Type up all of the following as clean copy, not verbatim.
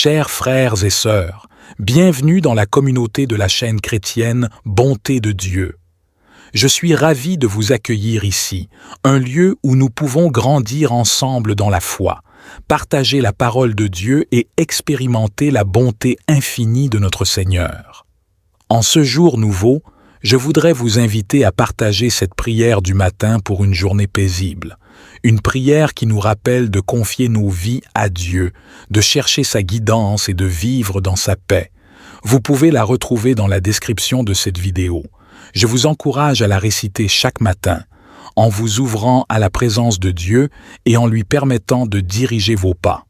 Chers frères et sœurs, bienvenue dans la communauté de la chaîne chrétienne Bonté de Dieu. Je suis ravi de vous accueillir ici, un lieu où nous pouvons grandir ensemble dans la foi, partager la parole de Dieu et expérimenter la bonté infinie de notre Seigneur. En ce jour nouveau, je voudrais vous inviter à partager cette prière du matin pour une journée paisible. Une prière qui nous rappelle de confier nos vies à Dieu, de chercher sa guidance et de vivre dans sa paix. Vous pouvez la retrouver dans la description de cette vidéo. Je vous encourage à la réciter chaque matin, en vous ouvrant à la présence de Dieu et en lui permettant de diriger vos pas.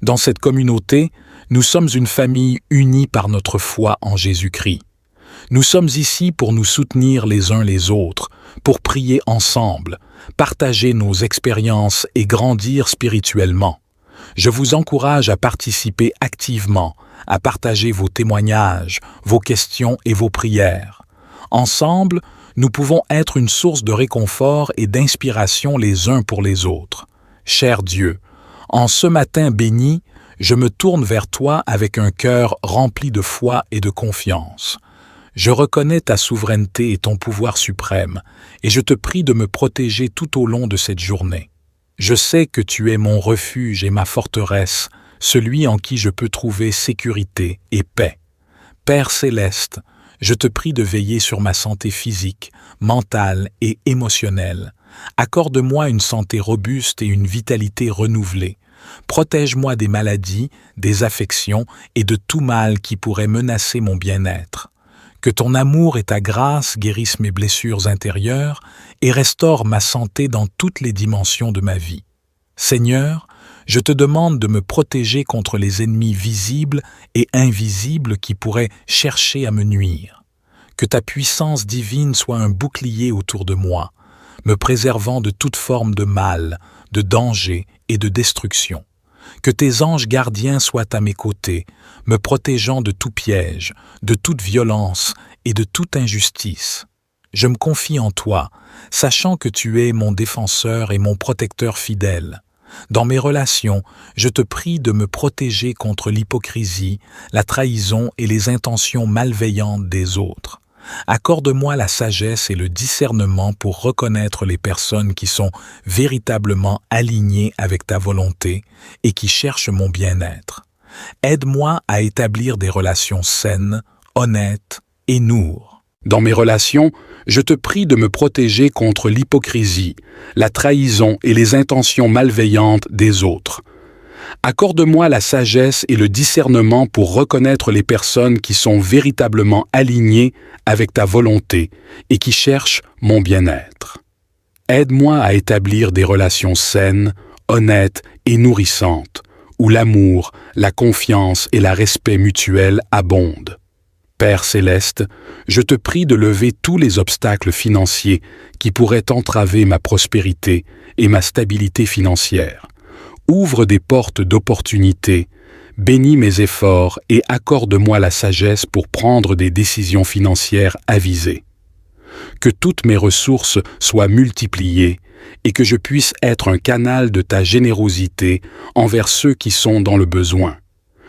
Dans cette communauté, nous sommes une famille unie par notre foi en Jésus-Christ. Nous sommes ici pour nous soutenir les uns les autres, pour prier ensemble, partager nos expériences et grandir spirituellement. Je vous encourage à participer activement, à partager vos témoignages, vos questions et vos prières. Ensemble, nous pouvons être une source de réconfort et d'inspiration les uns pour les autres. Cher Dieu, en ce matin béni, je me tourne vers toi avec un cœur rempli de foi et de confiance. Je reconnais ta souveraineté et ton pouvoir suprême, et je te prie de me protéger tout au long de cette journée. Je sais que tu es mon refuge et ma forteresse, celui en qui je peux trouver sécurité et paix. Père céleste, je te prie de veiller sur ma santé physique, mentale et émotionnelle. Accorde-moi une santé robuste et une vitalité renouvelée. Protège-moi des maladies, des affections et de tout mal qui pourrait menacer mon bien-être. Que ton amour et ta grâce guérissent mes blessures intérieures et restaurent ma santé dans toutes les dimensions de ma vie. Seigneur, je te demande de me protéger contre les ennemis visibles et invisibles qui pourraient chercher à me nuire. Que ta puissance divine soit un bouclier autour de moi, me préservant de toute forme de mal, de danger et de destruction. Que tes anges gardiens soient à mes côtés, me protégeant de tout piège, de toute violence et de toute injustice. Je me confie en toi, sachant que tu es mon défenseur et mon protecteur fidèle. Dans mes relations, je te prie de me protéger contre l'hypocrisie, la trahison et les intentions malveillantes des autres. Accorde-moi la sagesse et le discernement pour reconnaître les personnes qui sont véritablement alignées avec ta volonté et qui cherchent mon bien-être. Aide-moi à établir des relations saines, honnêtes et noures. Dans mes relations, je te prie de me protéger contre l'hypocrisie, la trahison et les intentions malveillantes des autres. Accorde-moi la sagesse et le discernement pour reconnaître les personnes qui sont véritablement alignées avec ta volonté et qui cherchent mon bien-être. Aide-moi à établir des relations saines, honnêtes et nourrissantes, où l'amour, la confiance et le respect mutuel abondent. Père céleste, je te prie de lever tous les obstacles financiers qui pourraient entraver ma prospérité et ma stabilité financière. Ouvre des portes d'opportunité, bénis mes efforts et accorde-moi la sagesse pour prendre des décisions financières avisées. Que toutes mes ressources soient multipliées et que je puisse être un canal de ta générosité envers ceux qui sont dans le besoin.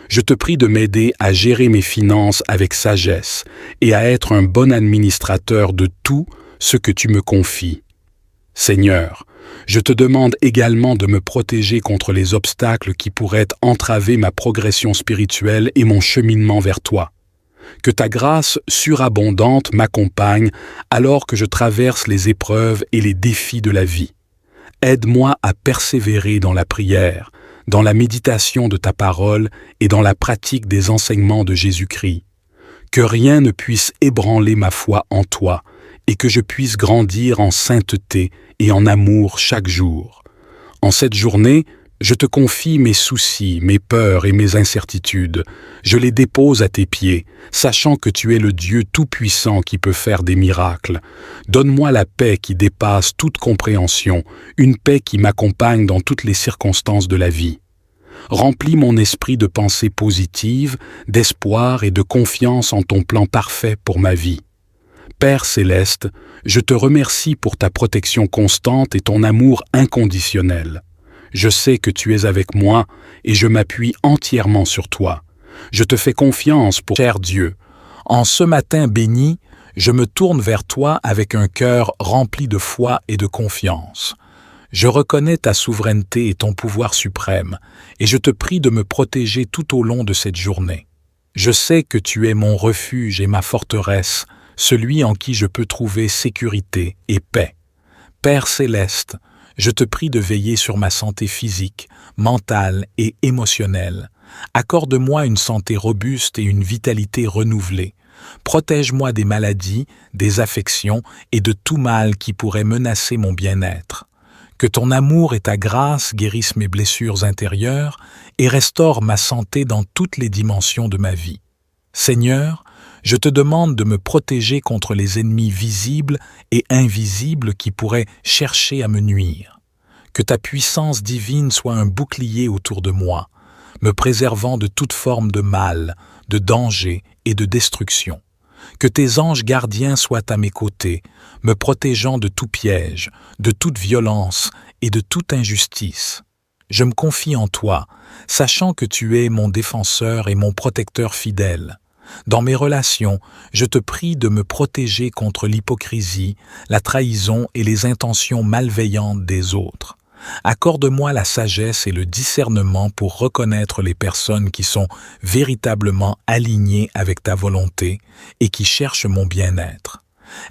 Je te prie de m'aider à gérer mes finances avec sagesse et à être un bon administrateur de tout ce que tu me confies. Seigneur, je te demande également de me protéger contre les obstacles qui pourraient entraver ma progression spirituelle et mon cheminement vers toi. Que ta grâce surabondante m'accompagne alors que je traverse les épreuves et les défis de la vie. Aide-moi à persévérer dans la prière, dans la méditation de ta parole et dans la pratique des enseignements de Jésus-Christ. Que rien ne puisse ébranler ma foi en toi et que je puisse grandir en sainteté et en amour chaque jour. En cette journée, je te confie mes soucis, mes peurs et mes incertitudes. Je les dépose à tes pieds, sachant que tu es le Dieu tout-puissant qui peut faire des miracles. Donne-moi la paix qui dépasse toute compréhension, une paix qui m'accompagne dans toutes les circonstances de la vie. Remplis mon esprit de pensées positives, d'espoir et de confiance en ton plan parfait pour ma vie. Père céleste, je te remercie pour ta protection constante et ton amour inconditionnel. Je sais que tu es avec moi et je m'appuie entièrement sur toi. Je te fais confiance pour cher Dieu. En ce matin béni, je me tourne vers toi avec un cœur rempli de foi et de confiance. Je reconnais ta souveraineté et ton pouvoir suprême, et je te prie de me protéger tout au long de cette journée. Je sais que tu es mon refuge et ma forteresse, celui en qui je peux trouver sécurité et paix. Père céleste, je te prie de veiller sur ma santé physique, mentale et émotionnelle. Accorde-moi une santé robuste et une vitalité renouvelée. Protège-moi des maladies, des affections et de tout mal qui pourrait menacer mon bien-être. Que ton amour et ta grâce guérissent mes blessures intérieures et restaurent ma santé dans toutes les dimensions de ma vie. Seigneur, je te demande de me protéger contre les ennemis visibles et invisibles qui pourraient chercher à me nuire. Que ta puissance divine soit un bouclier autour de moi, me préservant de toute forme de mal, de danger et de destruction. Que tes anges gardiens soient à mes côtés, me protégeant de tout piège, de toute violence et de toute injustice. Je me confie en toi, sachant que tu es mon défenseur et mon protecteur fidèle. Dans mes relations, je te prie de me protéger contre l'hypocrisie, la trahison et les intentions malveillantes des autres. Accorde-moi la sagesse et le discernement pour reconnaître les personnes qui sont véritablement alignées avec ta volonté et qui cherchent mon bien-être.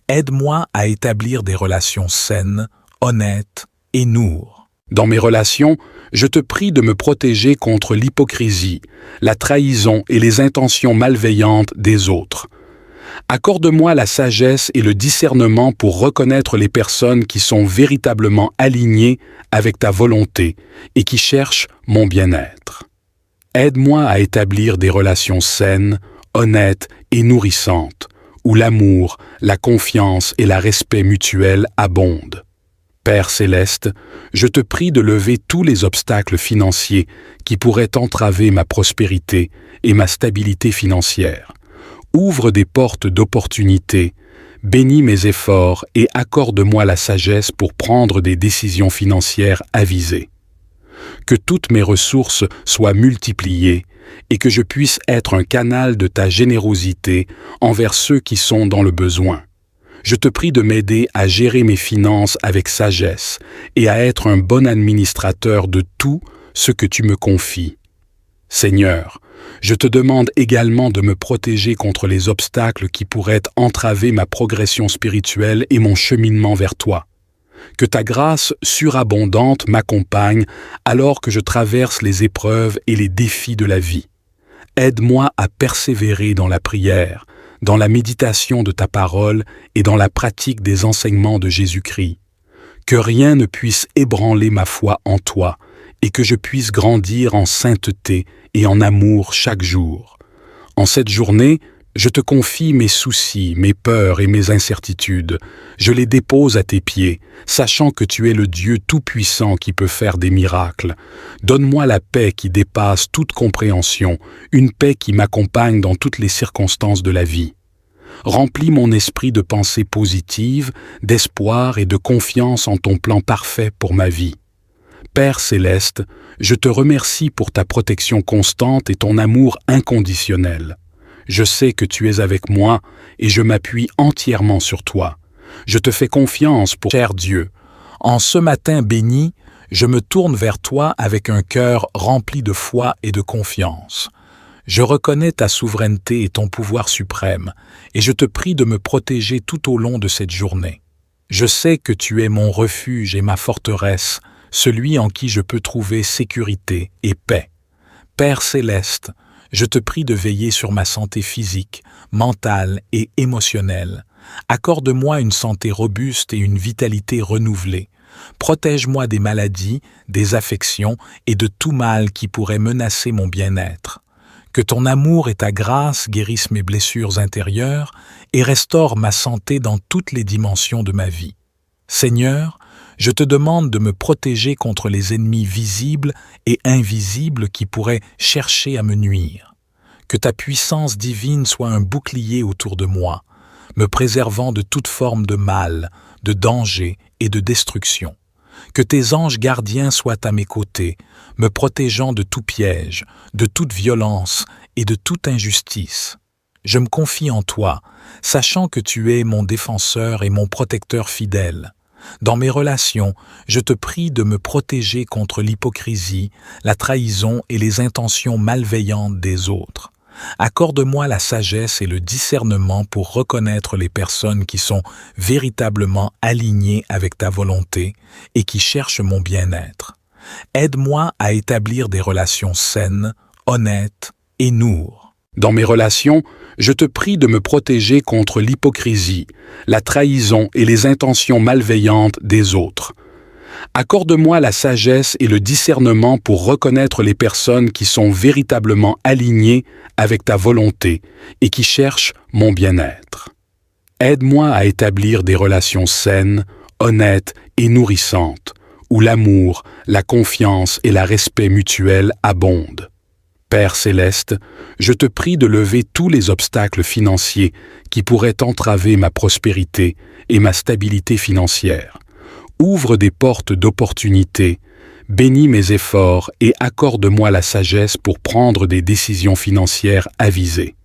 Aide-moi à établir des relations saines, honnêtes et noures. Dans mes relations, je te prie de me protéger contre l'hypocrisie, la trahison et les intentions malveillantes des autres. Accorde-moi la sagesse et le discernement pour reconnaître les personnes qui sont véritablement alignées avec ta volonté et qui cherchent mon bien-être. Aide-moi à établir des relations saines, honnêtes et nourrissantes, où l'amour, la confiance et le respect mutuel abondent. Père céleste, je te prie de lever tous les obstacles financiers qui pourraient entraver ma prospérité et ma stabilité financière. Ouvre des portes d'opportunité, bénis mes efforts et accorde-moi la sagesse pour prendre des décisions financières avisées. Que toutes mes ressources soient multipliées et que je puisse être un canal de ta générosité envers ceux qui sont dans le besoin. Je te prie de m'aider à gérer mes finances avec sagesse et à être un bon administrateur de tout ce que tu me confies. Seigneur, je te demande également de me protéger contre les obstacles qui pourraient entraver ma progression spirituelle et mon cheminement vers toi. Que ta grâce surabondante m'accompagne alors que je traverse les épreuves et les défis de la vie. Aide-moi à persévérer dans la prière, dans la méditation de ta parole et dans la pratique des enseignements de Jésus-Christ. Que rien ne puisse ébranler ma foi en toi et que je puisse grandir en sainteté et en amour chaque jour. En cette journée, je te confie mes soucis, mes peurs et mes incertitudes. Je les dépose à tes pieds, sachant que tu es le Dieu tout-puissant qui peut faire des miracles. Donne-moi la paix qui dépasse toute compréhension, une paix qui m'accompagne dans toutes les circonstances de la vie. Remplis mon esprit de pensées positives, d'espoir et de confiance en ton plan parfait pour ma vie. Père céleste, je te remercie pour ta protection constante et ton amour inconditionnel. Je sais que tu es avec moi et je m'appuie entièrement sur toi. Je te fais confiance pour cher Dieu. En ce matin béni, je me tourne vers toi avec un cœur rempli de foi et de confiance. Je reconnais ta souveraineté et ton pouvoir suprême, et je te prie de me protéger tout au long de cette journée. Je sais que tu es mon refuge et ma forteresse, celui en qui je peux trouver sécurité et paix. Père céleste, je te prie de veiller sur ma santé physique, mentale et émotionnelle. Accorde-moi une santé robuste et une vitalité renouvelée. Protège-moi des maladies, des affections et de tout mal qui pourrait menacer mon bien-être. Que ton amour et ta grâce guérissent mes blessures intérieures et restaurent ma santé dans toutes les dimensions de ma vie. Seigneur, je te demande de me protéger contre les ennemis visibles et invisibles qui pourraient chercher à me nuire. Que ta puissance divine soit un bouclier autour de moi, me préservant de toute forme de mal, de danger et de destruction. Que tes anges gardiens soient à mes côtés, me protégeant de tout piège, de toute violence et de toute injustice. Je me confie en toi, sachant que tu es mon défenseur et mon protecteur fidèle. Dans mes relations, je te prie de me protéger contre l'hypocrisie, la trahison et les intentions malveillantes des autres. Accorde-moi la sagesse et le discernement pour reconnaître les personnes qui sont véritablement alignées avec ta volonté et qui cherchent mon bien-être. Aide-moi à établir des relations saines, honnêtes et noures. Dans mes relations, je te prie de me protéger contre l'hypocrisie, la trahison et les intentions malveillantes des autres. Accorde-moi la sagesse et le discernement pour reconnaître les personnes qui sont véritablement alignées avec ta volonté et qui cherchent mon bien-être. Aide-moi à établir des relations saines, honnêtes et nourrissantes, où l'amour, la confiance et le respect mutuel abondent. Père céleste, je te prie de lever tous les obstacles financiers qui pourraient entraver ma prospérité et ma stabilité financière. Ouvre des portes d'opportunité, bénis mes efforts et accorde-moi la sagesse pour prendre des décisions financières avisées.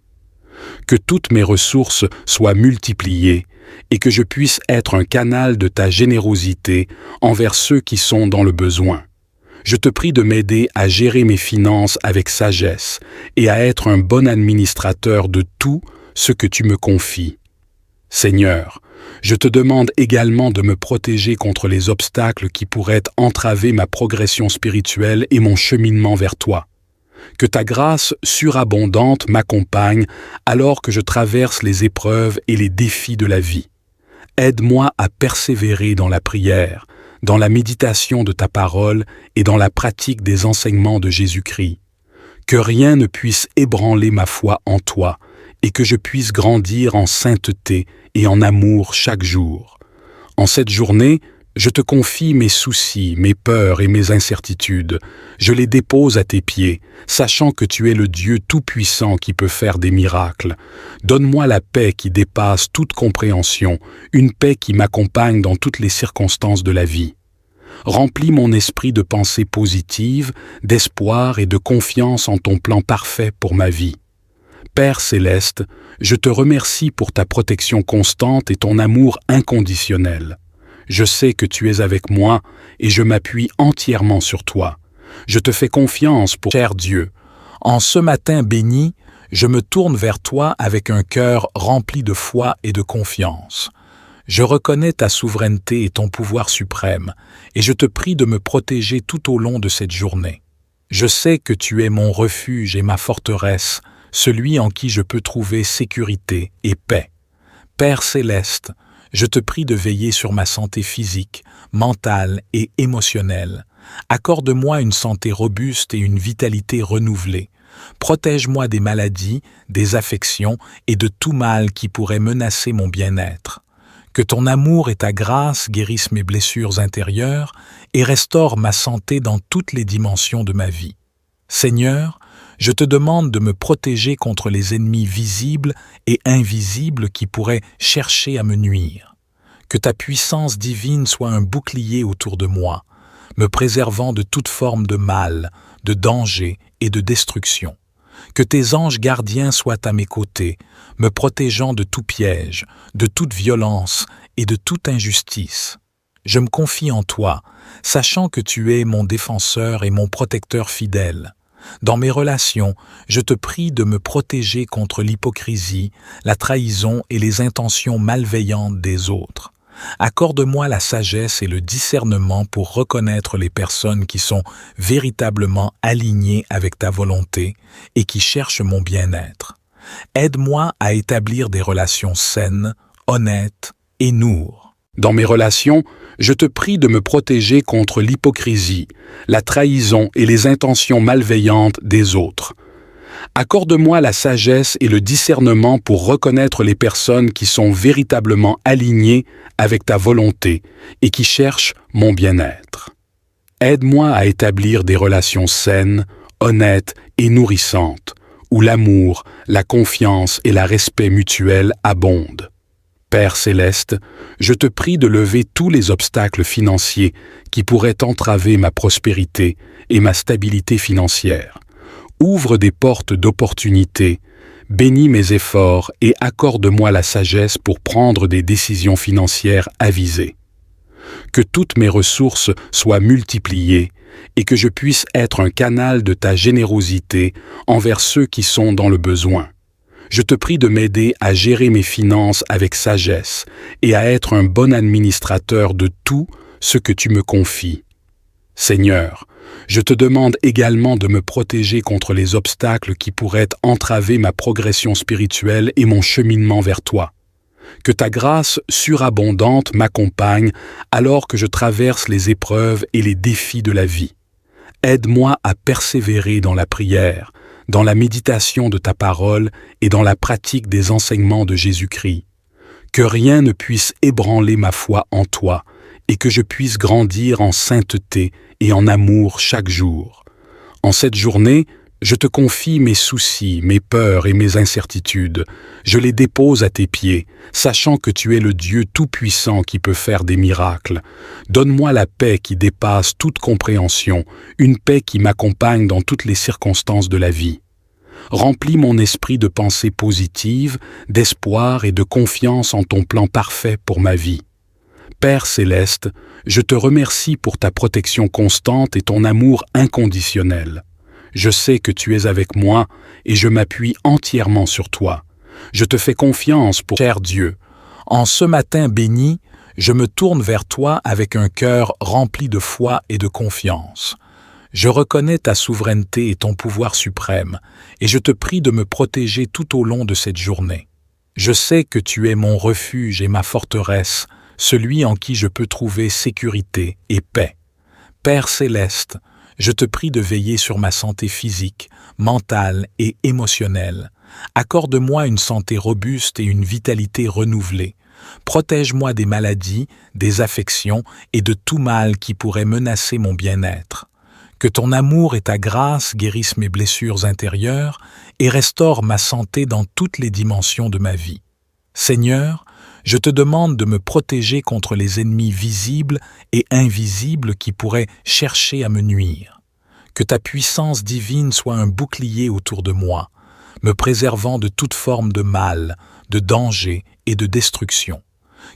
Que toutes mes ressources soient multipliées et que je puisse être un canal de ta générosité envers ceux qui sont dans le besoin. Je te prie de m'aider à gérer mes finances avec sagesse et à être un bon administrateur de tout ce que tu me confies. Seigneur, je te demande également de me protéger contre les obstacles qui pourraient entraver ma progression spirituelle et mon cheminement vers toi. Que ta grâce surabondante m'accompagne alors que je traverse les épreuves et les défis de la vie. Aide-moi à persévérer dans la prière, dans la méditation de ta parole et dans la pratique des enseignements de Jésus-Christ. Que rien ne puisse ébranler ma foi en toi et que je puisse grandir en sainteté et en amour chaque jour. En cette journée, je te confie mes soucis, mes peurs et mes incertitudes. Je les dépose à tes pieds, sachant que tu es le Dieu tout-puissant qui peut faire des miracles. Donne-moi la paix qui dépasse toute compréhension, une paix qui m'accompagne dans toutes les circonstances de la vie. Remplis mon esprit de pensées positives, d'espoir et de confiance en ton plan parfait pour ma vie. Père céleste, je te remercie pour ta protection constante et ton amour inconditionnel. Je sais que tu es avec moi et je m'appuie entièrement sur toi. Je te fais confiance pour cher Dieu. En ce matin béni, je me tourne vers toi avec un cœur rempli de foi et de confiance. Je reconnais ta souveraineté et ton pouvoir suprême, et je te prie de me protéger tout au long de cette journée. Je sais que tu es mon refuge et ma forteresse, celui en qui je peux trouver sécurité et paix. Père céleste, je te prie de veiller sur ma santé physique, mentale et émotionnelle. Accorde-moi une santé robuste et une vitalité renouvelée. Protège-moi des maladies, des affections et de tout mal qui pourrait menacer mon bien-être. Que ton amour et ta grâce guérissent mes blessures intérieures et restaurent ma santé dans toutes les dimensions de ma vie. Seigneur, je te demande de me protéger contre les ennemis visibles et invisibles qui pourraient chercher à me nuire. Que ta puissance divine soit un bouclier autour de moi, me préservant de toute forme de mal, de danger et de destruction. Que tes anges gardiens soient à mes côtés, me protégeant de tout piège, de toute violence et de toute injustice. Je me confie en toi, sachant que tu es mon défenseur et mon protecteur fidèle. Dans mes relations, je te prie de me protéger contre l'hypocrisie, la trahison et les intentions malveillantes des autres. Accorde-moi la sagesse et le discernement pour reconnaître les personnes qui sont véritablement alignées avec ta volonté et qui cherchent mon bien-être. Aide-moi à établir des relations saines, honnêtes et noures. Dans mes relations, je te prie de me protéger contre l'hypocrisie, la trahison et les intentions malveillantes des autres. Accorde-moi la sagesse et le discernement pour reconnaître les personnes qui sont véritablement alignées avec ta volonté et qui cherchent mon bien-être. Aide-moi à établir des relations saines, honnêtes et nourrissantes, où l'amour, la confiance et le respect mutuel abondent. Père céleste, je te prie de lever tous les obstacles financiers qui pourraient entraver ma prospérité et ma stabilité financière. Ouvre des portes d'opportunité, bénis mes efforts et accorde-moi la sagesse pour prendre des décisions financières avisées. Que toutes mes ressources soient multipliées et que je puisse être un canal de ta générosité envers ceux qui sont dans le besoin. Je te prie de m'aider à gérer mes finances avec sagesse et à être un bon administrateur de tout ce que tu me confies. Seigneur, je te demande également de me protéger contre les obstacles qui pourraient entraver ma progression spirituelle et mon cheminement vers toi. Que ta grâce surabondante m'accompagne alors que je traverse les épreuves et les défis de la vie. Aide-moi à persévérer dans la prière, dans la méditation de ta parole et dans la pratique des enseignements de Jésus-Christ. Que rien ne puisse ébranler ma foi en toi et que je puisse grandir en sainteté et en amour chaque jour. En cette journée, je te confie mes soucis, mes peurs et mes incertitudes. Je les dépose à tes pieds, sachant que tu es le Dieu tout-puissant qui peut faire des miracles. Donne-moi la paix qui dépasse toute compréhension, une paix qui m'accompagne dans toutes les circonstances de la vie. Remplis mon esprit de pensées positives, d'espoir et de confiance en ton plan parfait pour ma vie. Père céleste, je te remercie pour ta protection constante et ton amour inconditionnel. Je sais que tu es avec moi et je m'appuie entièrement sur toi. Je te fais confiance pour cher Dieu. En ce matin béni, je me tourne vers toi avec un cœur rempli de foi et de confiance. Je reconnais ta souveraineté et ton pouvoir suprême, et je te prie de me protéger tout au long de cette journée. Je sais que tu es mon refuge et ma forteresse, celui en qui je peux trouver sécurité et paix. Père céleste, je te prie de veiller sur ma santé physique, mentale et émotionnelle. Accorde-moi une santé robuste et une vitalité renouvelée. Protège-moi des maladies, des affections et de tout mal qui pourrait menacer mon bien-être. Que ton amour et ta grâce guérissent mes blessures intérieures et restaurent ma santé dans toutes les dimensions de ma vie. Seigneur, je te demande de me protéger contre les ennemis visibles et invisibles qui pourraient chercher à me nuire. Que ta puissance divine soit un bouclier autour de moi, me préservant de toute forme de mal, de danger et de destruction.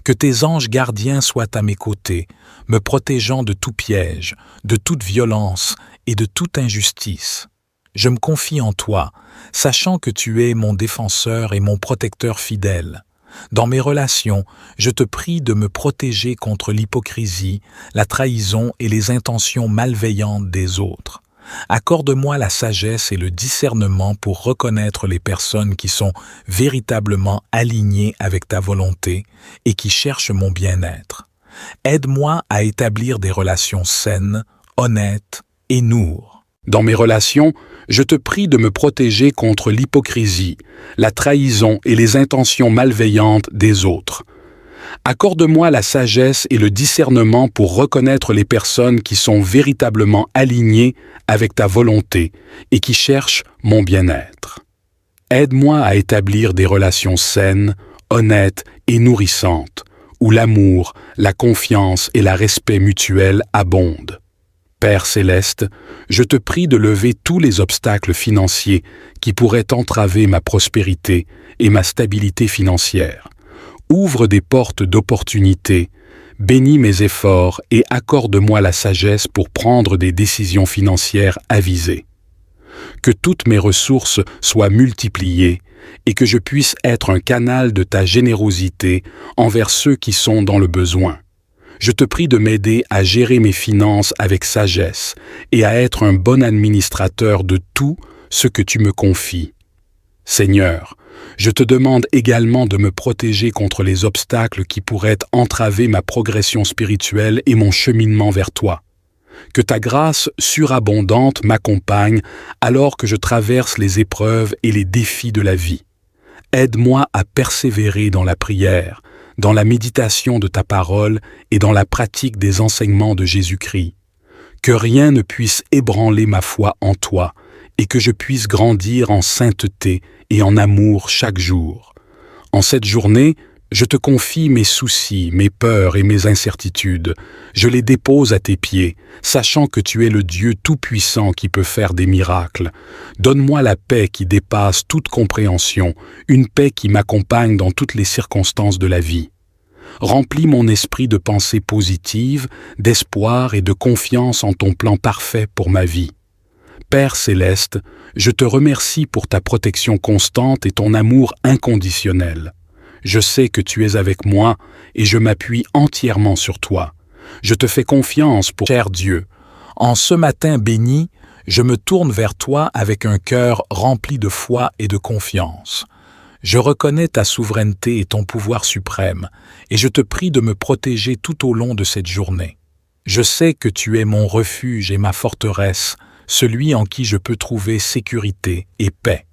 Que tes anges gardiens soient à mes côtés, me protégeant de tout piège, de toute violence et de toute injustice. Je me confie en toi, sachant que tu es mon défenseur et mon protecteur fidèle. Dans mes relations, je te prie de me protéger contre l'hypocrisie, la trahison et les intentions malveillantes des autres. Accorde-moi la sagesse et le discernement pour reconnaître les personnes qui sont véritablement alignées avec ta volonté et qui cherchent mon bien-être. Aide-moi à établir des relations saines, honnêtes et noures. Dans mes relations, je te prie de me protéger contre l'hypocrisie, la trahison et les intentions malveillantes des autres. Accorde-moi la sagesse et le discernement pour reconnaître les personnes qui sont véritablement alignées avec ta volonté et qui cherchent mon bien-être. Aide-moi à établir des relations saines, honnêtes et nourrissantes, où l'amour, la confiance et le respect mutuel abondent. Père céleste, je te prie de lever tous les obstacles financiers qui pourraient entraver ma prospérité et ma stabilité financière. Ouvre des portes d'opportunité, bénis mes efforts et accorde-moi la sagesse pour prendre des décisions financières avisées. Que toutes mes ressources soient multipliées et que je puisse être un canal de ta générosité envers ceux qui sont dans le besoin. Je te prie de m'aider à gérer mes finances avec sagesse et à être un bon administrateur de tout ce que tu me confies. Seigneur, je te demande également de me protéger contre les obstacles qui pourraient entraver ma progression spirituelle et mon cheminement vers toi. Que ta grâce surabondante m'accompagne alors que je traverse les épreuves et les défis de la vie. Aide-moi à persévérer dans la prière, dans la méditation de ta parole et dans la pratique des enseignements de Jésus-Christ. Que rien ne puisse ébranler ma foi en toi et que je puisse grandir en sainteté et en amour chaque jour. En cette journée, Je te confie mes soucis, mes peurs et mes incertitudes. Je les dépose à tes pieds, sachant que tu es le Dieu Tout-Puissant qui peut faire des miracles. Donne-moi la paix qui dépasse toute compréhension, une paix qui m'accompagne dans toutes les circonstances de la vie. Remplis mon esprit de pensées positives, d'espoir et de confiance en ton plan parfait pour ma vie. Père céleste, je te remercie pour ta protection constante et ton amour inconditionnel. Je sais que tu es avec moi et je m'appuie entièrement sur toi. Je te fais confiance pour cher Dieu. En ce matin béni, je me tourne vers toi avec un cœur rempli de foi et de confiance. Je reconnais ta souveraineté et ton pouvoir suprême, et je te prie de me protéger tout au long de cette journée. Je sais que tu es mon refuge et ma forteresse, celui en qui je peux trouver sécurité et paix.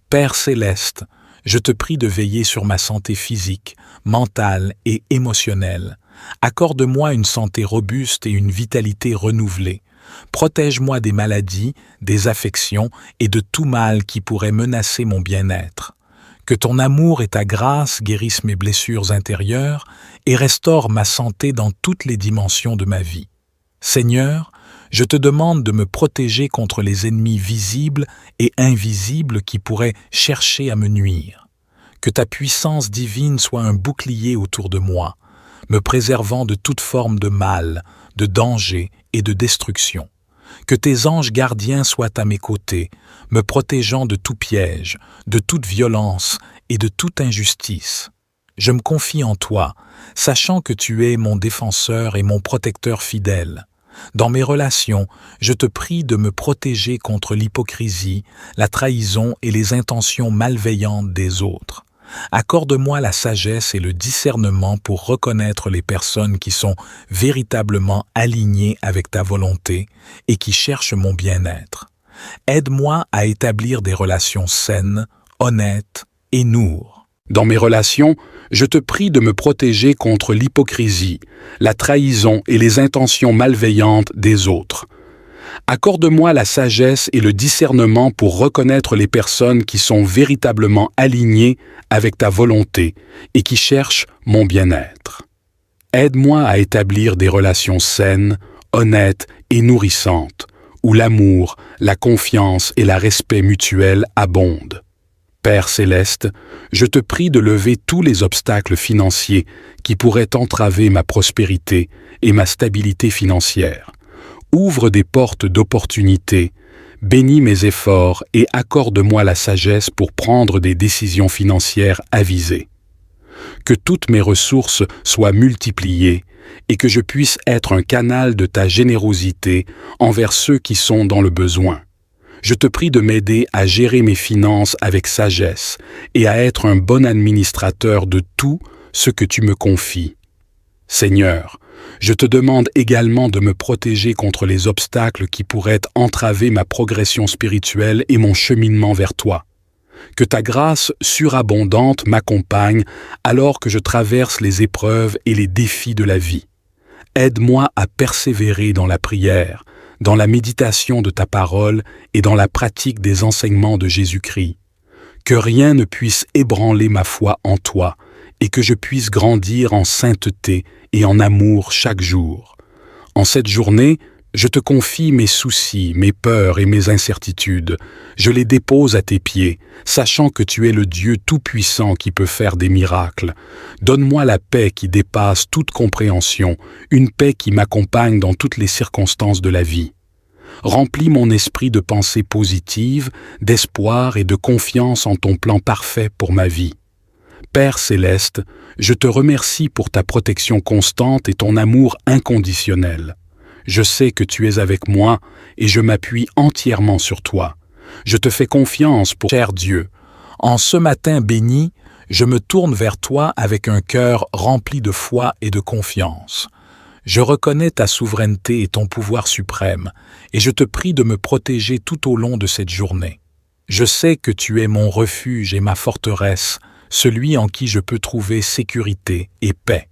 Père céleste, je te prie de veiller sur ma santé physique, mentale et émotionnelle. Accorde-moi une santé robuste et une vitalité renouvelée. Protège-moi des maladies, des affections et de tout mal qui pourrait menacer mon bien-être. Que ton amour et ta grâce guérissent mes blessures intérieures et restaurent ma santé dans toutes les dimensions de ma vie. Seigneur, je te demande de me protéger contre les ennemis visibles et invisibles qui pourraient chercher à me nuire. Que ta puissance divine soit un bouclier autour de moi, me préservant de toute forme de mal, de danger et de destruction. Que tes anges gardiens soient à mes côtés, me protégeant de tout piège, de toute violence et de toute injustice. Je me confie en toi, sachant que tu es mon défenseur et mon protecteur fidèle. Dans mes relations, je te prie de me protéger contre l'hypocrisie, la trahison et les intentions malveillantes des autres. Accorde-moi la sagesse et le discernement pour reconnaître les personnes qui sont véritablement alignées avec ta volonté et qui cherchent mon bien-être. Aide-moi à établir des relations saines, honnêtes et noures. Dans mes relations, je te prie de me protéger contre l'hypocrisie, la trahison et les intentions malveillantes des autres. Accorde-moi la sagesse et le discernement pour reconnaître les personnes qui sont véritablement alignées avec ta volonté et qui cherchent mon bien-être. Aide-moi à établir des relations saines, honnêtes et nourrissantes, où l'amour, la confiance et le respect mutuel abondent. Père céleste, je te prie de lever tous les obstacles financiers qui pourraient entraver ma prospérité et ma stabilité financière. Ouvre des portes d'opportunité, bénis mes efforts et accorde-moi la sagesse pour prendre des décisions financières avisées. Que toutes mes ressources soient multipliées et que je puisse être un canal de ta générosité envers ceux qui sont dans le besoin. Je te prie de m'aider à gérer mes finances avec sagesse et à être un bon administrateur de tout ce que tu me confies. Seigneur, je te demande également de me protéger contre les obstacles qui pourraient entraver ma progression spirituelle et mon cheminement vers toi. Que ta grâce surabondante m'accompagne alors que je traverse les épreuves et les défis de la vie. Aide-moi à persévérer dans la prière, dans la méditation de ta parole et dans la pratique des enseignements de Jésus-Christ. Que rien ne puisse ébranler ma foi en toi et que je puisse grandir en sainteté et en amour chaque jour. En cette journée, je te confie mes soucis, mes peurs et mes incertitudes. Je les dépose à tes pieds, sachant que tu es le Dieu Tout-Puissant qui peut faire des miracles. Donne-moi la paix qui dépasse toute compréhension, une paix qui m'accompagne dans toutes les circonstances de la vie. Remplis mon esprit de pensées positives, d'espoir et de confiance en ton plan parfait pour ma vie. Père céleste, je te remercie pour ta protection constante et ton amour inconditionnel. Je sais que tu es avec moi et je m'appuie entièrement sur toi. Je te fais confiance pour cher Dieu. En ce matin béni, je me tourne vers toi avec un cœur rempli de foi et de confiance. Je reconnais ta souveraineté et ton pouvoir suprême, et je te prie de me protéger tout au long de cette journée. Je sais que tu es mon refuge et ma forteresse, celui en qui je peux trouver sécurité et paix.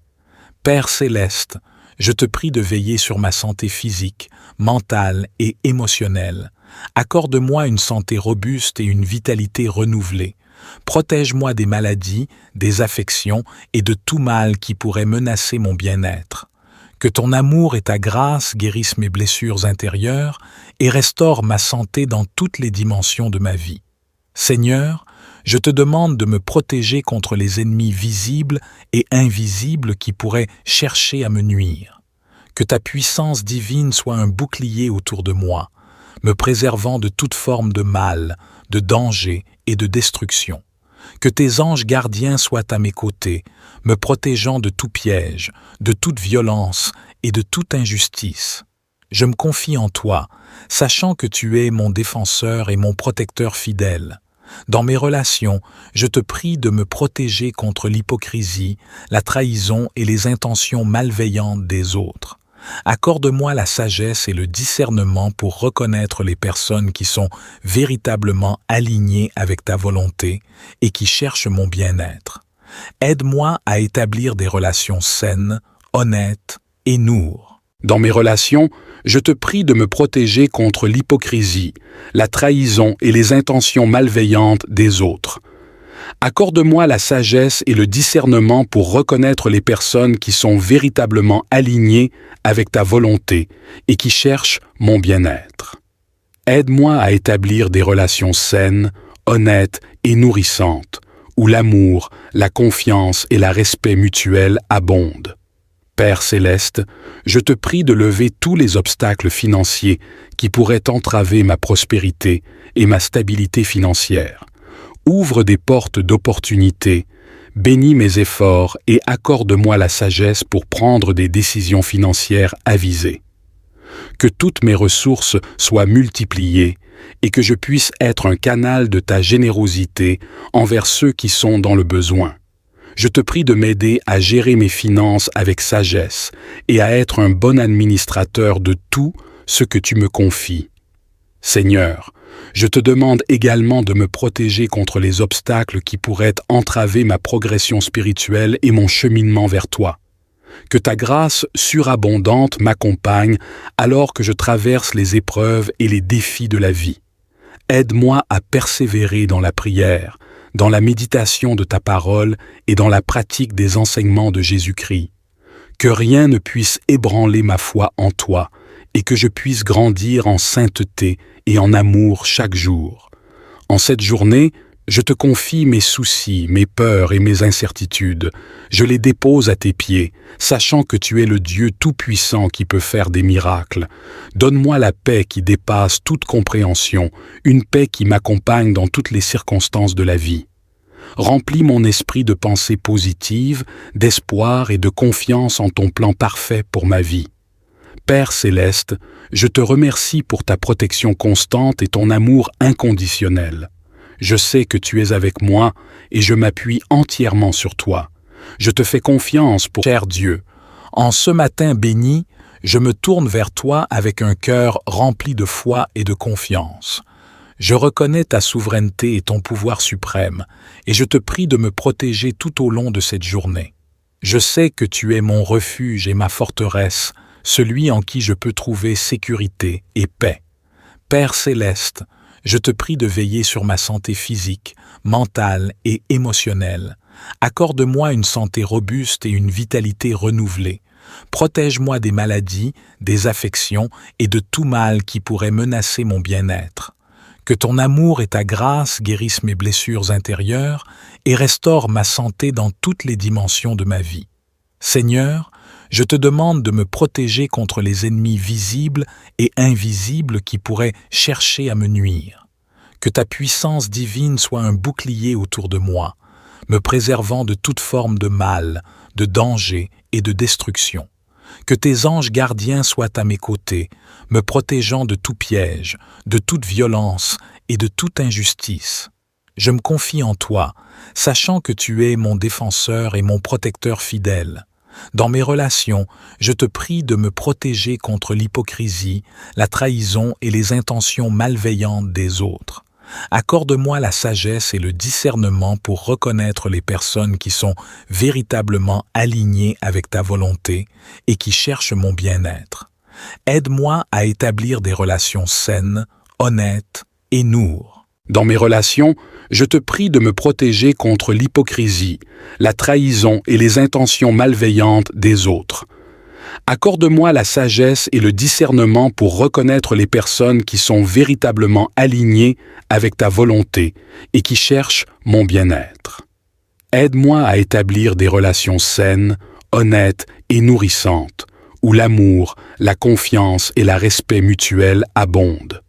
Père céleste, je te prie de veiller sur ma santé physique, mentale et émotionnelle. Accorde-moi une santé robuste et une vitalité renouvelée. Protège-moi des maladies, des affections et de tout mal qui pourrait menacer mon bien-être. Que ton amour et ta grâce guérissent mes blessures intérieures et restaurent ma santé dans toutes les dimensions de ma vie. Seigneur, je te demande de me protéger contre les ennemis visibles et invisibles qui pourraient chercher à me nuire. Que ta puissance divine soit un bouclier autour de moi, me préservant de toute forme de mal, de danger et de destruction. Que tes anges gardiens soient à mes côtés, me protégeant de tout piège, de toute violence et de toute injustice. Je me confie en toi, sachant que tu es mon défenseur et mon protecteur fidèle. Dans mes relations, je te prie de me protéger contre l'hypocrisie, la trahison et les intentions malveillantes des autres. Accorde-moi la sagesse et le discernement pour reconnaître les personnes qui sont véritablement alignées avec ta volonté et qui cherchent mon bien-être. Aide-moi à établir des relations saines, honnêtes et noures. Dans mes relations, je te prie de me protéger contre l'hypocrisie, la trahison et les intentions malveillantes des autres. Accorde-moi la sagesse et le discernement pour reconnaître les personnes qui sont véritablement alignées avec ta volonté et qui cherchent mon bien-être. Aide-moi à établir des relations saines, honnêtes et nourrissantes, où l'amour, la confiance et le respect mutuel abondent. Père céleste, je te prie de lever tous les obstacles financiers qui pourraient entraver ma prospérité et ma stabilité financière. Ouvre des portes d'opportunité, bénis mes efforts et accorde-moi la sagesse pour prendre des décisions financières avisées. Que toutes mes ressources soient multipliées et que je puisse être un canal de ta générosité envers ceux qui sont dans le besoin. Je te prie de m'aider à gérer mes finances avec sagesse et à être un bon administrateur de tout ce que tu me confies. Seigneur, je te demande également de me protéger contre les obstacles qui pourraient entraver ma progression spirituelle et mon cheminement vers toi. Que ta grâce surabondante m'accompagne alors que je traverse les épreuves et les défis de la vie. Aide-moi à persévérer dans la prière, dans la méditation de ta parole et dans la pratique des enseignements de Jésus-Christ. Que rien ne puisse ébranler ma foi en toi et que je puisse grandir en sainteté et en amour chaque jour. En cette journée, je te confie mes soucis, mes peurs et mes incertitudes. Je les dépose à tes pieds, sachant que tu es le Dieu tout-puissant qui peut faire des miracles. Donne-moi la paix qui dépasse toute compréhension, une paix qui m'accompagne dans toutes les circonstances de la vie. Remplis mon esprit de pensées positives, d'espoir et de confiance en ton plan parfait pour ma vie. Père céleste, je te remercie pour ta protection constante et ton amour inconditionnel. Je sais que tu es avec moi et je m'appuie entièrement sur toi. Je te fais confiance pour cher Dieu. En ce matin béni, je me tourne vers toi avec un cœur rempli de foi et de confiance. Je reconnais ta souveraineté et ton pouvoir suprême, et je te prie de me protéger tout au long de cette journée. Je sais que tu es mon refuge et ma forteresse, celui en qui je peux trouver sécurité et paix. Père céleste, je te prie de veiller sur ma santé physique, mentale et émotionnelle. Accorde-moi une santé robuste et une vitalité renouvelée. Protège-moi des maladies, des affections et de tout mal qui pourrait menacer mon bien-être. Que ton amour et ta grâce guérissent mes blessures intérieures et restaurent ma santé dans toutes les dimensions de ma vie. Seigneur, je te demande de me protéger contre les ennemis visibles et invisibles qui pourraient chercher à me nuire. Que ta puissance divine soit un bouclier autour de moi, me préservant de toute forme de mal, de danger et de destruction. Que tes anges gardiens soient à mes côtés, me protégeant de tout piège, de toute violence et de toute injustice. Je me confie en toi, sachant que tu es mon défenseur et mon protecteur fidèle. Dans mes relations, je te prie de me protéger contre l'hypocrisie, la trahison et les intentions malveillantes des autres. Accorde-moi la sagesse et le discernement pour reconnaître les personnes qui sont véritablement alignées avec ta volonté et qui cherchent mon bien-être. Aide-moi à établir des relations saines, honnêtes et noures. Dans mes relations, je te prie de me protéger contre l'hypocrisie, la trahison et les intentions malveillantes des autres. Accorde-moi la sagesse et le discernement pour reconnaître les personnes qui sont véritablement alignées avec ta volonté et qui cherchent mon bien-être. Aide-moi à établir des relations saines, honnêtes et nourrissantes, où l'amour, la confiance et le respect mutuel abondent.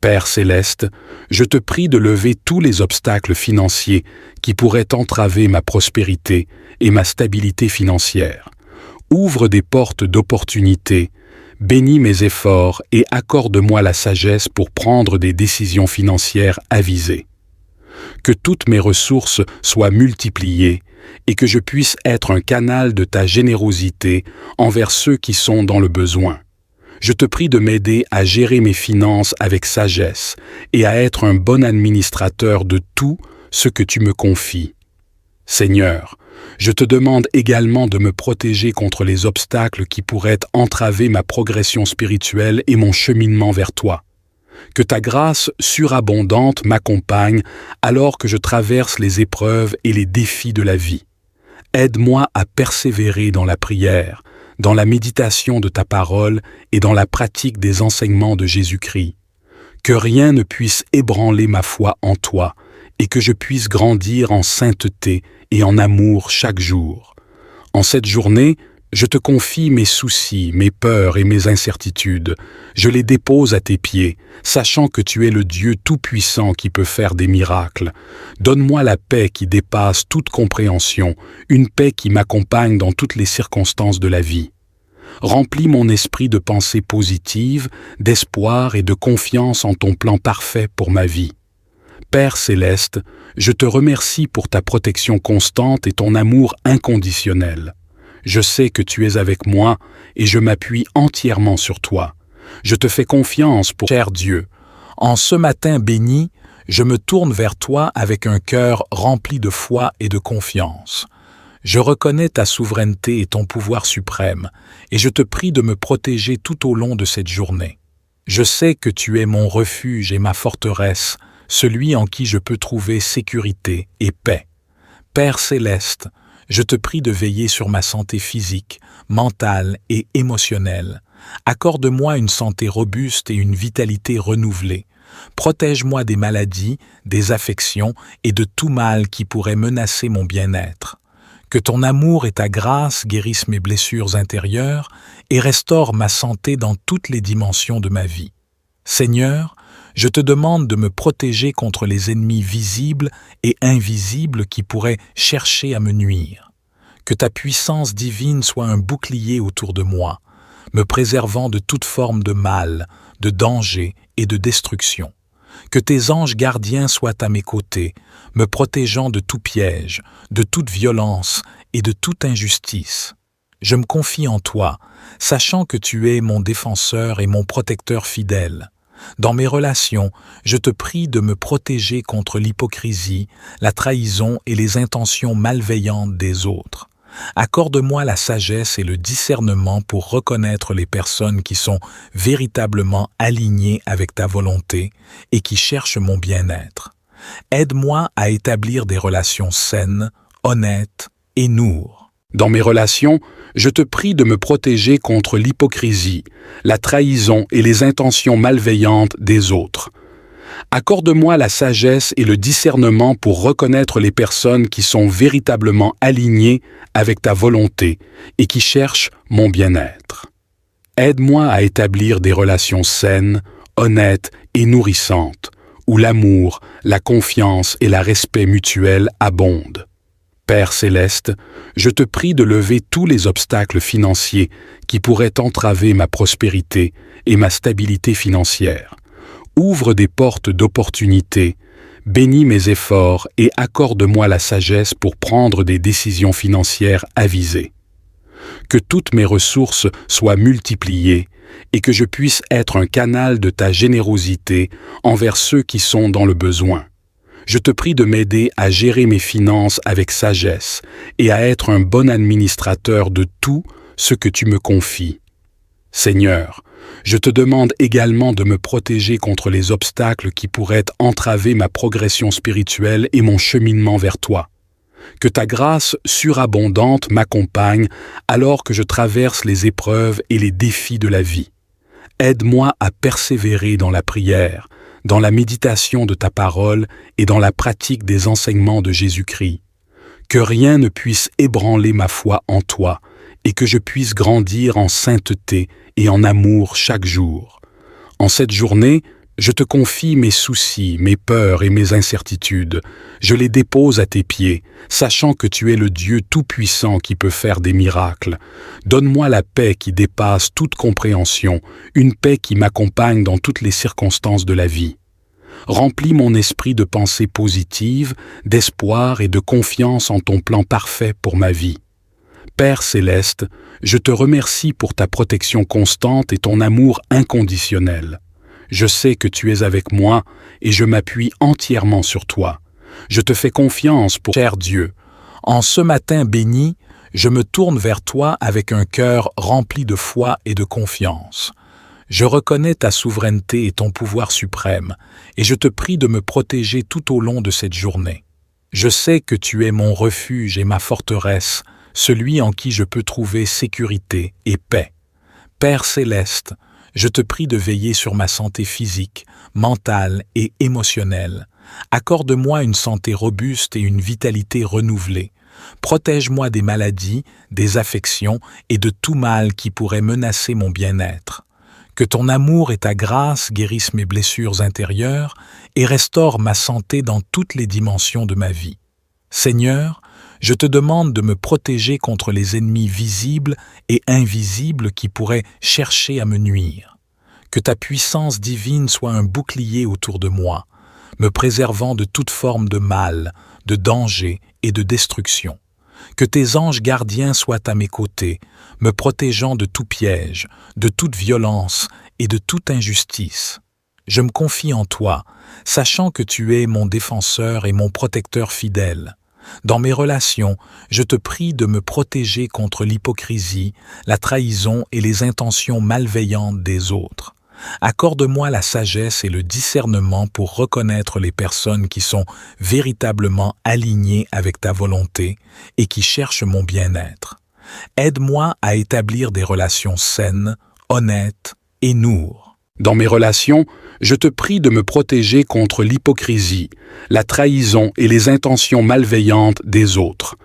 Père céleste, je te prie de lever tous les obstacles financiers qui pourraient entraver ma prospérité et ma stabilité financière. Ouvre des portes d'opportunité, bénis mes efforts et accorde-moi la sagesse pour prendre des décisions financières avisées. Que toutes mes ressources soient multipliées et que je puisse être un canal de ta générosité envers ceux qui sont dans le besoin. Je te prie de m'aider à gérer mes finances avec sagesse et à être un bon administrateur de tout ce que tu me confies. Seigneur, je te demande également de me protéger contre les obstacles qui pourraient entraver ma progression spirituelle et mon cheminement vers toi. Que ta grâce surabondante m'accompagne alors que je traverse les épreuves et les défis de la vie. Aide-moi à persévérer dans la prière, dans la méditation de ta parole et dans la pratique des enseignements de Jésus-Christ. Que rien ne puisse ébranler ma foi en toi et que je puisse grandir en sainteté et en amour chaque jour. En cette journée, je te confie mes soucis, mes peurs et mes incertitudes. Je les dépose à tes pieds, sachant que tu es le Dieu tout-puissant qui peut faire des miracles. Donne-moi la paix qui dépasse toute compréhension, une paix qui m'accompagne dans toutes les circonstances de la vie. Remplis mon esprit de pensées positives, d'espoir et de confiance en ton plan parfait pour ma vie. Père céleste, je te remercie pour ta protection constante et ton amour inconditionnel. Je sais que tu es avec moi et je m'appuie entièrement sur toi. Je te fais confiance pour cher Dieu. En ce matin béni, je me tourne vers toi avec un cœur rempli de foi et de confiance. Je reconnais ta souveraineté et ton pouvoir suprême, et je te prie de me protéger tout au long de cette journée. Je sais que tu es mon refuge et ma forteresse, celui en qui je peux trouver sécurité et paix. Père céleste, je te prie de veiller sur ma santé physique, mentale et émotionnelle. Accorde-moi une santé robuste et une vitalité renouvelée. Protège-moi des maladies, des affections et de tout mal qui pourrait menacer mon bien-être. Que ton amour et ta grâce guérissent mes blessures intérieures et restaurent ma santé dans toutes les dimensions de ma vie. Seigneur, je te demande de me protéger contre les ennemis visibles et invisibles qui pourraient chercher à me nuire. Que ta puissance divine soit un bouclier autour de moi, me préservant de toute forme de mal, de danger et de destruction. Que tes anges gardiens soient à mes côtés, me protégeant de tout piège, de toute violence et de toute injustice. Je me confie en toi, sachant que tu es mon défenseur et mon protecteur fidèle. Dans mes relations, je te prie de me protéger contre l'hypocrisie, la trahison et les intentions malveillantes des autres. Accorde-moi la sagesse et le discernement pour reconnaître les personnes qui sont véritablement alignées avec ta volonté et qui cherchent mon bien-être. Aide-moi à établir des relations saines, honnêtes et noures. Dans mes relations, je te prie de me protéger contre l'hypocrisie, la trahison et les intentions malveillantes des autres. Accorde-moi la sagesse et le discernement pour reconnaître les personnes qui sont véritablement alignées avec ta volonté et qui cherchent mon bien-être. Aide-moi à établir des relations saines, honnêtes et nourrissantes, où l'amour, la confiance et le respect mutuel abondent. Père céleste, je te prie de lever tous les obstacles financiers qui pourraient entraver ma prospérité et ma stabilité financière. Ouvre des portes d'opportunité, bénis mes efforts et accorde-moi la sagesse pour prendre des décisions financières avisées. Que toutes mes ressources soient multipliées et que je puisse être un canal de ta générosité envers ceux qui sont dans le besoin. Je te prie de m'aider à gérer mes finances avec sagesse et à être un bon administrateur de tout ce que tu me confies. Seigneur, je te demande également de me protéger contre les obstacles qui pourraient entraver ma progression spirituelle et mon cheminement vers toi. Que ta grâce surabondante m'accompagne alors que je traverse les épreuves et les défis de la vie. Aide-moi à persévérer dans la prière, dans la méditation de ta parole et dans la pratique des enseignements de Jésus-Christ. Que rien ne puisse ébranler ma foi en toi et que je puisse grandir en sainteté et en amour chaque jour. En cette journée, je te confie mes soucis, mes peurs et mes incertitudes. Je les dépose à tes pieds, sachant que tu es le Dieu tout-puissant qui peut faire des miracles. Donne-moi la paix qui dépasse toute compréhension, une paix qui m'accompagne dans toutes les circonstances de la vie. Remplis mon esprit de pensées positives, d'espoir et de confiance en ton plan parfait pour ma vie. Père céleste, je te remercie pour ta protection constante et ton amour inconditionnel. Je sais que tu es avec moi et je m'appuie entièrement sur toi. Je te fais confiance pour cher Dieu. En ce matin béni, je me tourne vers toi avec un cœur rempli de foi et de confiance. Je reconnais ta souveraineté et ton pouvoir suprême, et je te prie de me protéger tout au long de cette journée. Je sais que tu es mon refuge et ma forteresse, celui en qui je peux trouver sécurité et paix. Père céleste, je te prie de veiller sur ma santé physique, mentale et émotionnelle. Accorde-moi une santé robuste et une vitalité renouvelée. Protège-moi des maladies, des affections et de tout mal qui pourrait menacer mon bien-être. Que ton amour et ta grâce guérissent mes blessures intérieures et restaurent ma santé dans toutes les dimensions de ma vie. Seigneur, je te demande de me protéger contre les ennemis visibles et invisibles qui pourraient chercher à me nuire. Que ta puissance divine soit un bouclier autour de moi, me préservant de toute forme de mal, de danger et de destruction. Que tes anges gardiens soient à mes côtés, me protégeant de tout piège, de toute violence et de toute injustice. Je me confie en toi, sachant que tu es mon défenseur et mon protecteur fidèle. Dans mes relations, je te prie de me protéger contre l'hypocrisie, la trahison et les intentions malveillantes des autres. Accorde-moi la sagesse et le discernement pour reconnaître les personnes qui sont véritablement alignées avec ta volonté et qui cherchent mon bien-être. Aide-moi à établir des relations saines, honnêtes et noures. Dans mes relations, je te prie de me protéger contre l'hypocrisie, la trahison et les intentions malveillantes des autres.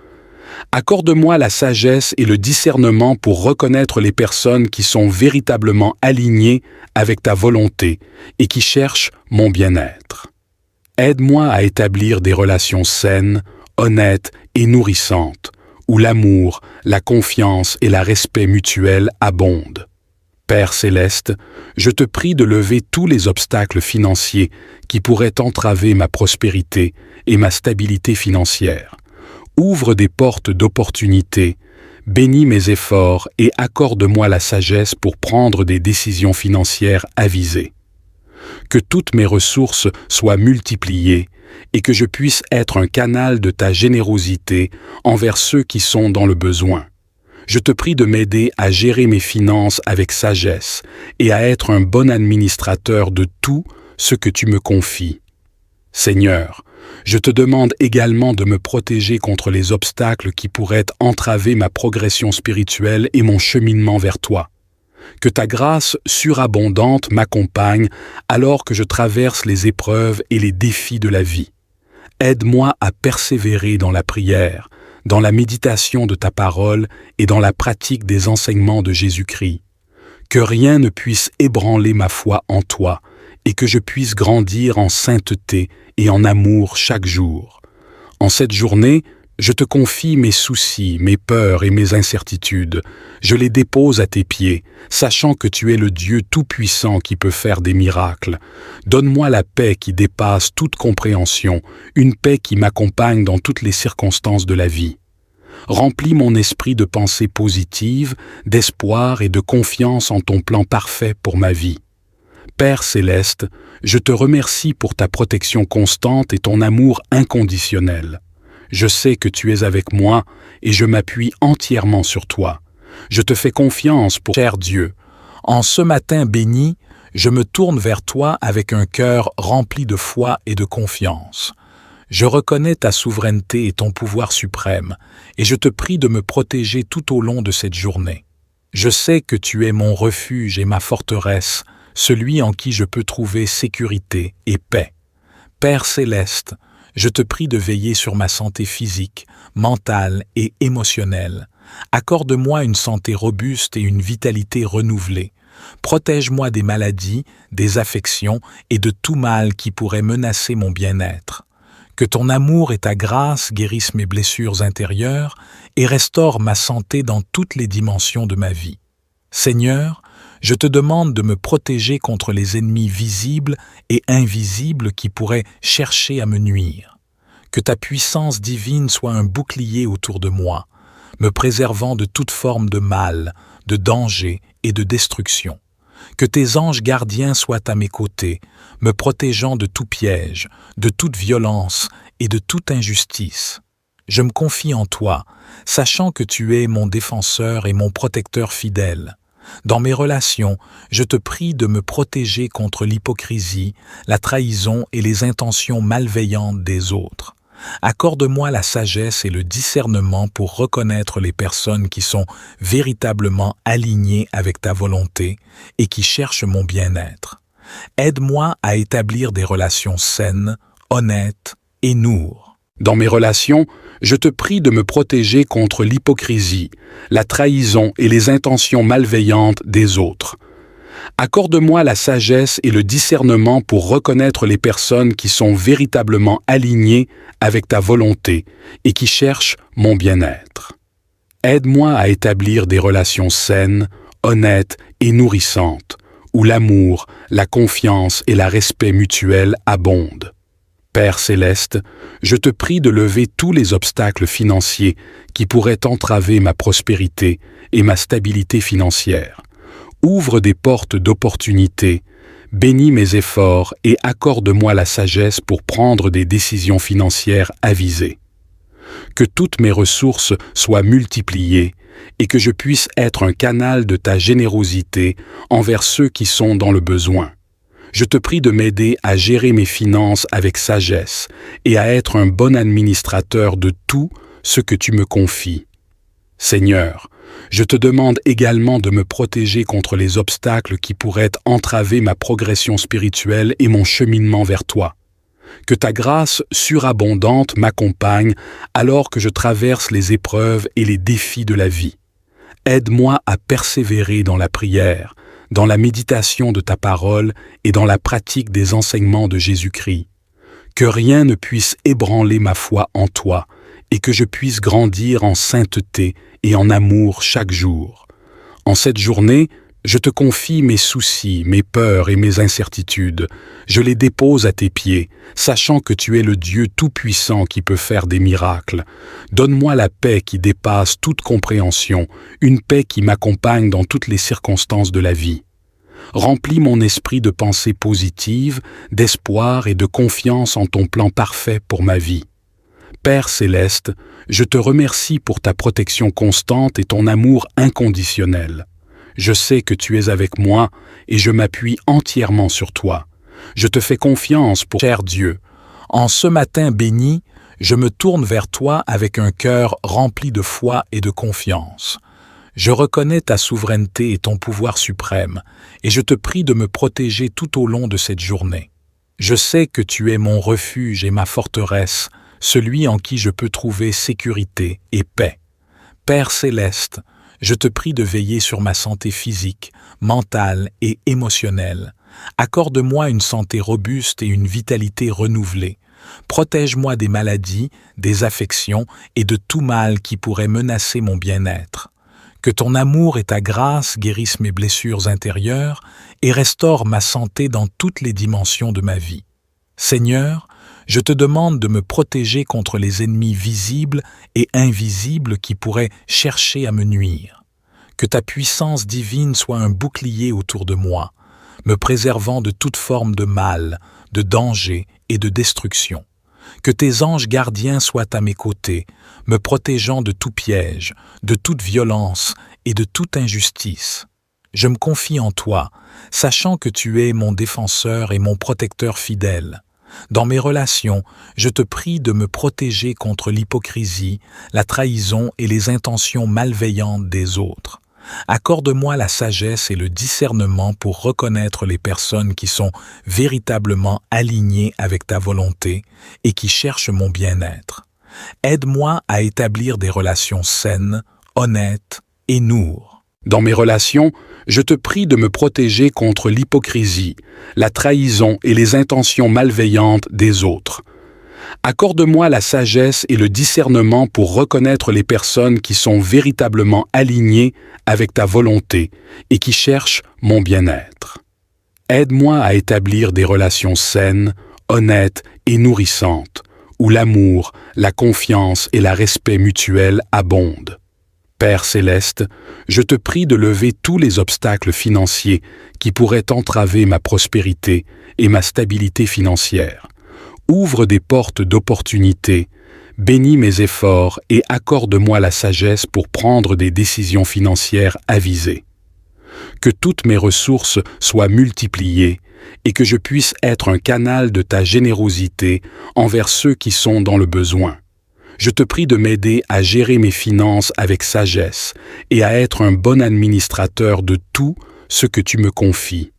Accorde-moi la sagesse et le discernement pour reconnaître les personnes qui sont véritablement alignées avec ta volonté et qui cherchent mon bien-être. Aide-moi à établir des relations saines, honnêtes et nourrissantes, où l'amour, la confiance et le respect mutuel abondent. Père céleste, je te prie de lever tous les obstacles financiers qui pourraient entraver ma prospérité et ma stabilité financière. Ouvre des portes d'opportunité, bénis mes efforts et accorde-moi la sagesse pour prendre des décisions financières avisées. Que toutes mes ressources soient multipliées et que je puisse être un canal de ta générosité envers ceux qui sont dans le besoin. Je te prie de m'aider à gérer mes finances avec sagesse et à être un bon administrateur de tout ce que tu me confies. Seigneur, je te demande également de me protéger contre les obstacles qui pourraient entraver ma progression spirituelle et mon cheminement vers toi. Que ta grâce surabondante m'accompagne alors que je traverse les épreuves et les défis de la vie. Aide-moi à persévérer dans la prière, dans la méditation de ta parole et dans la pratique des enseignements de Jésus-Christ. Que rien ne puisse ébranler ma foi en toi et que je puisse grandir en sainteté et en amour chaque jour. En cette journée, je te confie mes soucis, mes peurs et mes incertitudes. Je les dépose à tes pieds, sachant que tu es le Dieu tout-puissant qui peut faire des miracles. Donne-moi la paix qui dépasse toute compréhension, une paix qui m'accompagne dans toutes les circonstances de la vie. Remplis mon esprit de pensées positives, d'espoir et de confiance en ton plan parfait pour ma vie. Père céleste, je te remercie pour ta protection constante et ton amour inconditionnel. Je sais que tu es avec moi et je m'appuie entièrement sur toi. Je te fais confiance pour cher Dieu. En ce matin béni, je me tourne vers toi avec un cœur rempli de foi et de confiance. Je reconnais ta souveraineté et ton pouvoir suprême, et je te prie de me protéger tout au long de cette journée. Je sais que tu es mon refuge et ma forteresse, celui en qui je peux trouver sécurité et paix. Père céleste, je te prie de veiller sur ma santé physique, mentale et émotionnelle. Accorde-moi une santé robuste et une vitalité renouvelée. Protège-moi des maladies, des affections et de tout mal qui pourrait menacer mon bien-être. Que ton amour et ta grâce guérissent mes blessures intérieures et restaurent ma santé dans toutes les dimensions de ma vie. Seigneur, je te demande de me protéger contre les ennemis visibles et invisibles qui pourraient chercher à me nuire. Que ta puissance divine soit un bouclier autour de moi, me préservant de toute forme de mal, de danger et de destruction. Que tes anges gardiens soient à mes côtés, me protégeant de tout piège, de toute violence et de toute injustice. Je me confie en toi, sachant que tu es mon défenseur et mon protecteur fidèle. Dans mes relations, je te prie de me protéger contre l'hypocrisie, la trahison et les intentions malveillantes des autres. Accorde-moi la sagesse et le discernement pour reconnaître les personnes qui sont véritablement alignées avec ta volonté et qui cherchent mon bien-être. Aide-moi à établir des relations saines, honnêtes et noures. Dans mes relations, je te prie de me protéger contre l'hypocrisie, la trahison et les intentions malveillantes des autres. Accorde-moi la sagesse et le discernement pour reconnaître les personnes qui sont véritablement alignées avec ta volonté et qui cherchent mon bien-être. Aide-moi à établir des relations saines, honnêtes et nourrissantes, où l'amour, la confiance et le respect mutuel abondent. Père céleste, je te prie de lever tous les obstacles financiers qui pourraient entraver ma prospérité et ma stabilité financière. Ouvre des portes d'opportunité, bénis mes efforts et accorde-moi la sagesse pour prendre des décisions financières avisées. Que toutes mes ressources soient multipliées et que je puisse être un canal de ta générosité envers ceux qui sont dans le besoin. Je te prie de m'aider à gérer mes finances avec sagesse et à être un bon administrateur de tout ce que tu me confies. Seigneur, je te demande également de me protéger contre les obstacles qui pourraient entraver ma progression spirituelle et mon cheminement vers toi. Que ta grâce surabondante m'accompagne alors que je traverse les épreuves et les défis de la vie. Aide-moi à persévérer dans la prière, dans la méditation de ta parole et dans la pratique des enseignements de Jésus-Christ. Que rien ne puisse ébranler ma foi en toi et que je puisse grandir en sainteté et en amour chaque jour. En cette journée, je te confie mes soucis, mes peurs et mes incertitudes. Je les dépose à tes pieds, sachant que tu es le Dieu tout-puissant qui peut faire des miracles. Donne-moi la paix qui dépasse toute compréhension, une paix qui m'accompagne dans toutes les circonstances de la vie. Remplis mon esprit de pensées positives, d'espoir et de confiance en ton plan parfait pour ma vie. Père céleste, je te remercie pour ta protection constante et ton amour inconditionnel. Je sais que tu es avec moi et je m'appuie entièrement sur toi. Je te fais confiance pour cher Dieu. En ce matin béni, je me tourne vers toi avec un cœur rempli de foi et de confiance. Je reconnais ta souveraineté et ton pouvoir suprême, et je te prie de me protéger tout au long de cette journée. Je sais que tu es mon refuge et ma forteresse, celui en qui je peux trouver sécurité et paix. Père céleste, je te prie de veiller sur ma santé physique, mentale et émotionnelle. Accorde-moi une santé robuste et une vitalité renouvelée. Protège-moi des maladies, des affections et de tout mal qui pourrait menacer mon bien-être. Que ton amour et ta grâce guérissent mes blessures intérieures et restaurent ma santé dans toutes les dimensions de ma vie. Seigneur, je te demande de me protéger contre les ennemis visibles et invisibles qui pourraient chercher à me nuire. Que ta puissance divine soit un bouclier autour de moi, me préservant de toute forme de mal, de danger et de destruction. Que tes anges gardiens soient à mes côtés, me protégeant de tout piège, de toute violence et de toute injustice. Je me confie en toi, sachant que tu es mon défenseur et mon protecteur fidèle. Dans mes relations, je te prie de me protéger contre l'hypocrisie, la trahison et les intentions malveillantes des autres. Accorde-moi la sagesse et le discernement pour reconnaître les personnes qui sont véritablement alignées avec ta volonté et qui cherchent mon bien-être. Aide-moi à établir des relations saines, honnêtes et noures. Dans mes relations, je te prie de me protéger contre l'hypocrisie, la trahison et les intentions malveillantes des autres. Accorde-moi la sagesse et le discernement pour reconnaître les personnes qui sont véritablement alignées avec ta volonté et qui cherchent mon bien-être. Aide-moi à établir des relations saines, honnêtes et nourrissantes, où l'amour, la confiance et le respect mutuel abondent. Père céleste, je te prie de lever tous les obstacles financiers qui pourraient entraver ma prospérité et ma stabilité financière. Ouvre des portes d'opportunité, bénis mes efforts et accorde-moi la sagesse pour prendre des décisions financières avisées. Que toutes mes ressources soient multipliées et que je puisse être un canal de ta générosité envers ceux qui sont dans le besoin. Je te prie de m'aider à gérer mes finances avec sagesse et à être un bon administrateur de tout ce que tu me confies.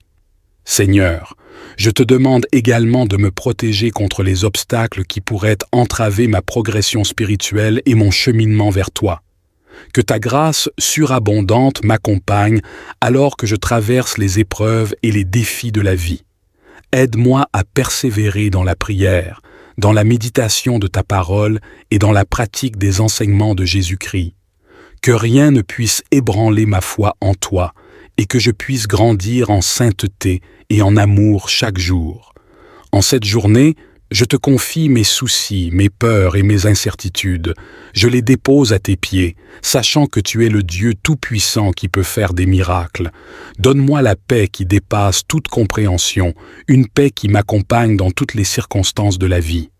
Seigneur, je te demande également de me protéger contre les obstacles qui pourraient entraver ma progression spirituelle et mon cheminement vers toi. Que ta grâce surabondante m'accompagne alors que je traverse les épreuves et les défis de la vie. Aide-moi à persévérer dans la prière, dans la méditation de ta parole et dans la pratique des enseignements de Jésus-Christ. Que rien ne puisse ébranler ma foi en toi et que je puisse grandir en sainteté et en amour chaque jour. En cette journée, je te confie mes soucis, mes peurs et mes incertitudes. Je les dépose à tes pieds, sachant que tu es le Dieu tout-puissant qui peut faire des miracles. Donne-moi la paix qui dépasse toute compréhension, une paix qui m'accompagne dans toutes les circonstances de la vie.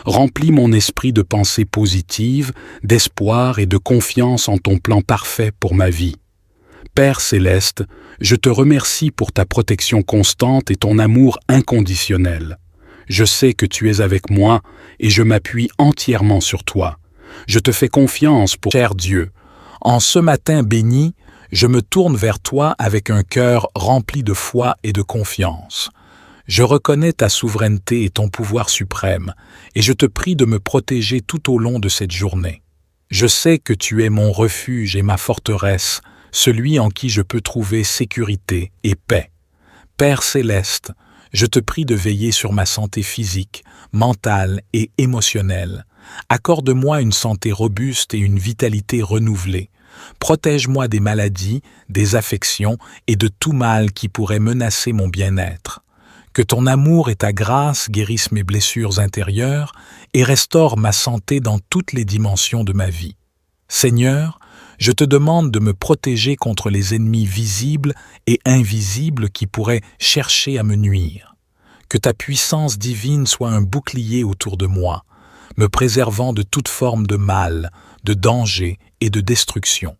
Remplis mon esprit de pensées positives, d'espoir et de confiance en ton plan parfait pour ma vie. Père céleste, je te remercie pour ta protection constante et ton amour inconditionnel. Je sais que tu es avec moi et je m'appuie entièrement sur toi. Je te fais confiance pour cher Dieu. En ce matin béni, je me tourne vers toi avec un cœur rempli de foi et de confiance. Je reconnais ta souveraineté et ton pouvoir suprême, et je te prie de me protéger tout au long de cette journée. Je sais que tu es mon refuge et ma forteresse, celui en qui je peux trouver sécurité et paix. Père céleste, je te prie de veiller sur ma santé physique, mentale et émotionnelle. Accorde-moi une santé robuste et une vitalité renouvelée. Protège-moi des maladies, des affections et de tout mal qui pourrait menacer mon bien-être. Que ton amour et ta grâce guérissent mes blessures intérieures et restaurent ma santé dans toutes les dimensions de ma vie. Seigneur, je te demande de me protéger contre les ennemis visibles et invisibles qui pourraient chercher à me nuire. Que ta puissance divine soit un bouclier autour de moi, me préservant de toute forme de mal, de danger et de destruction.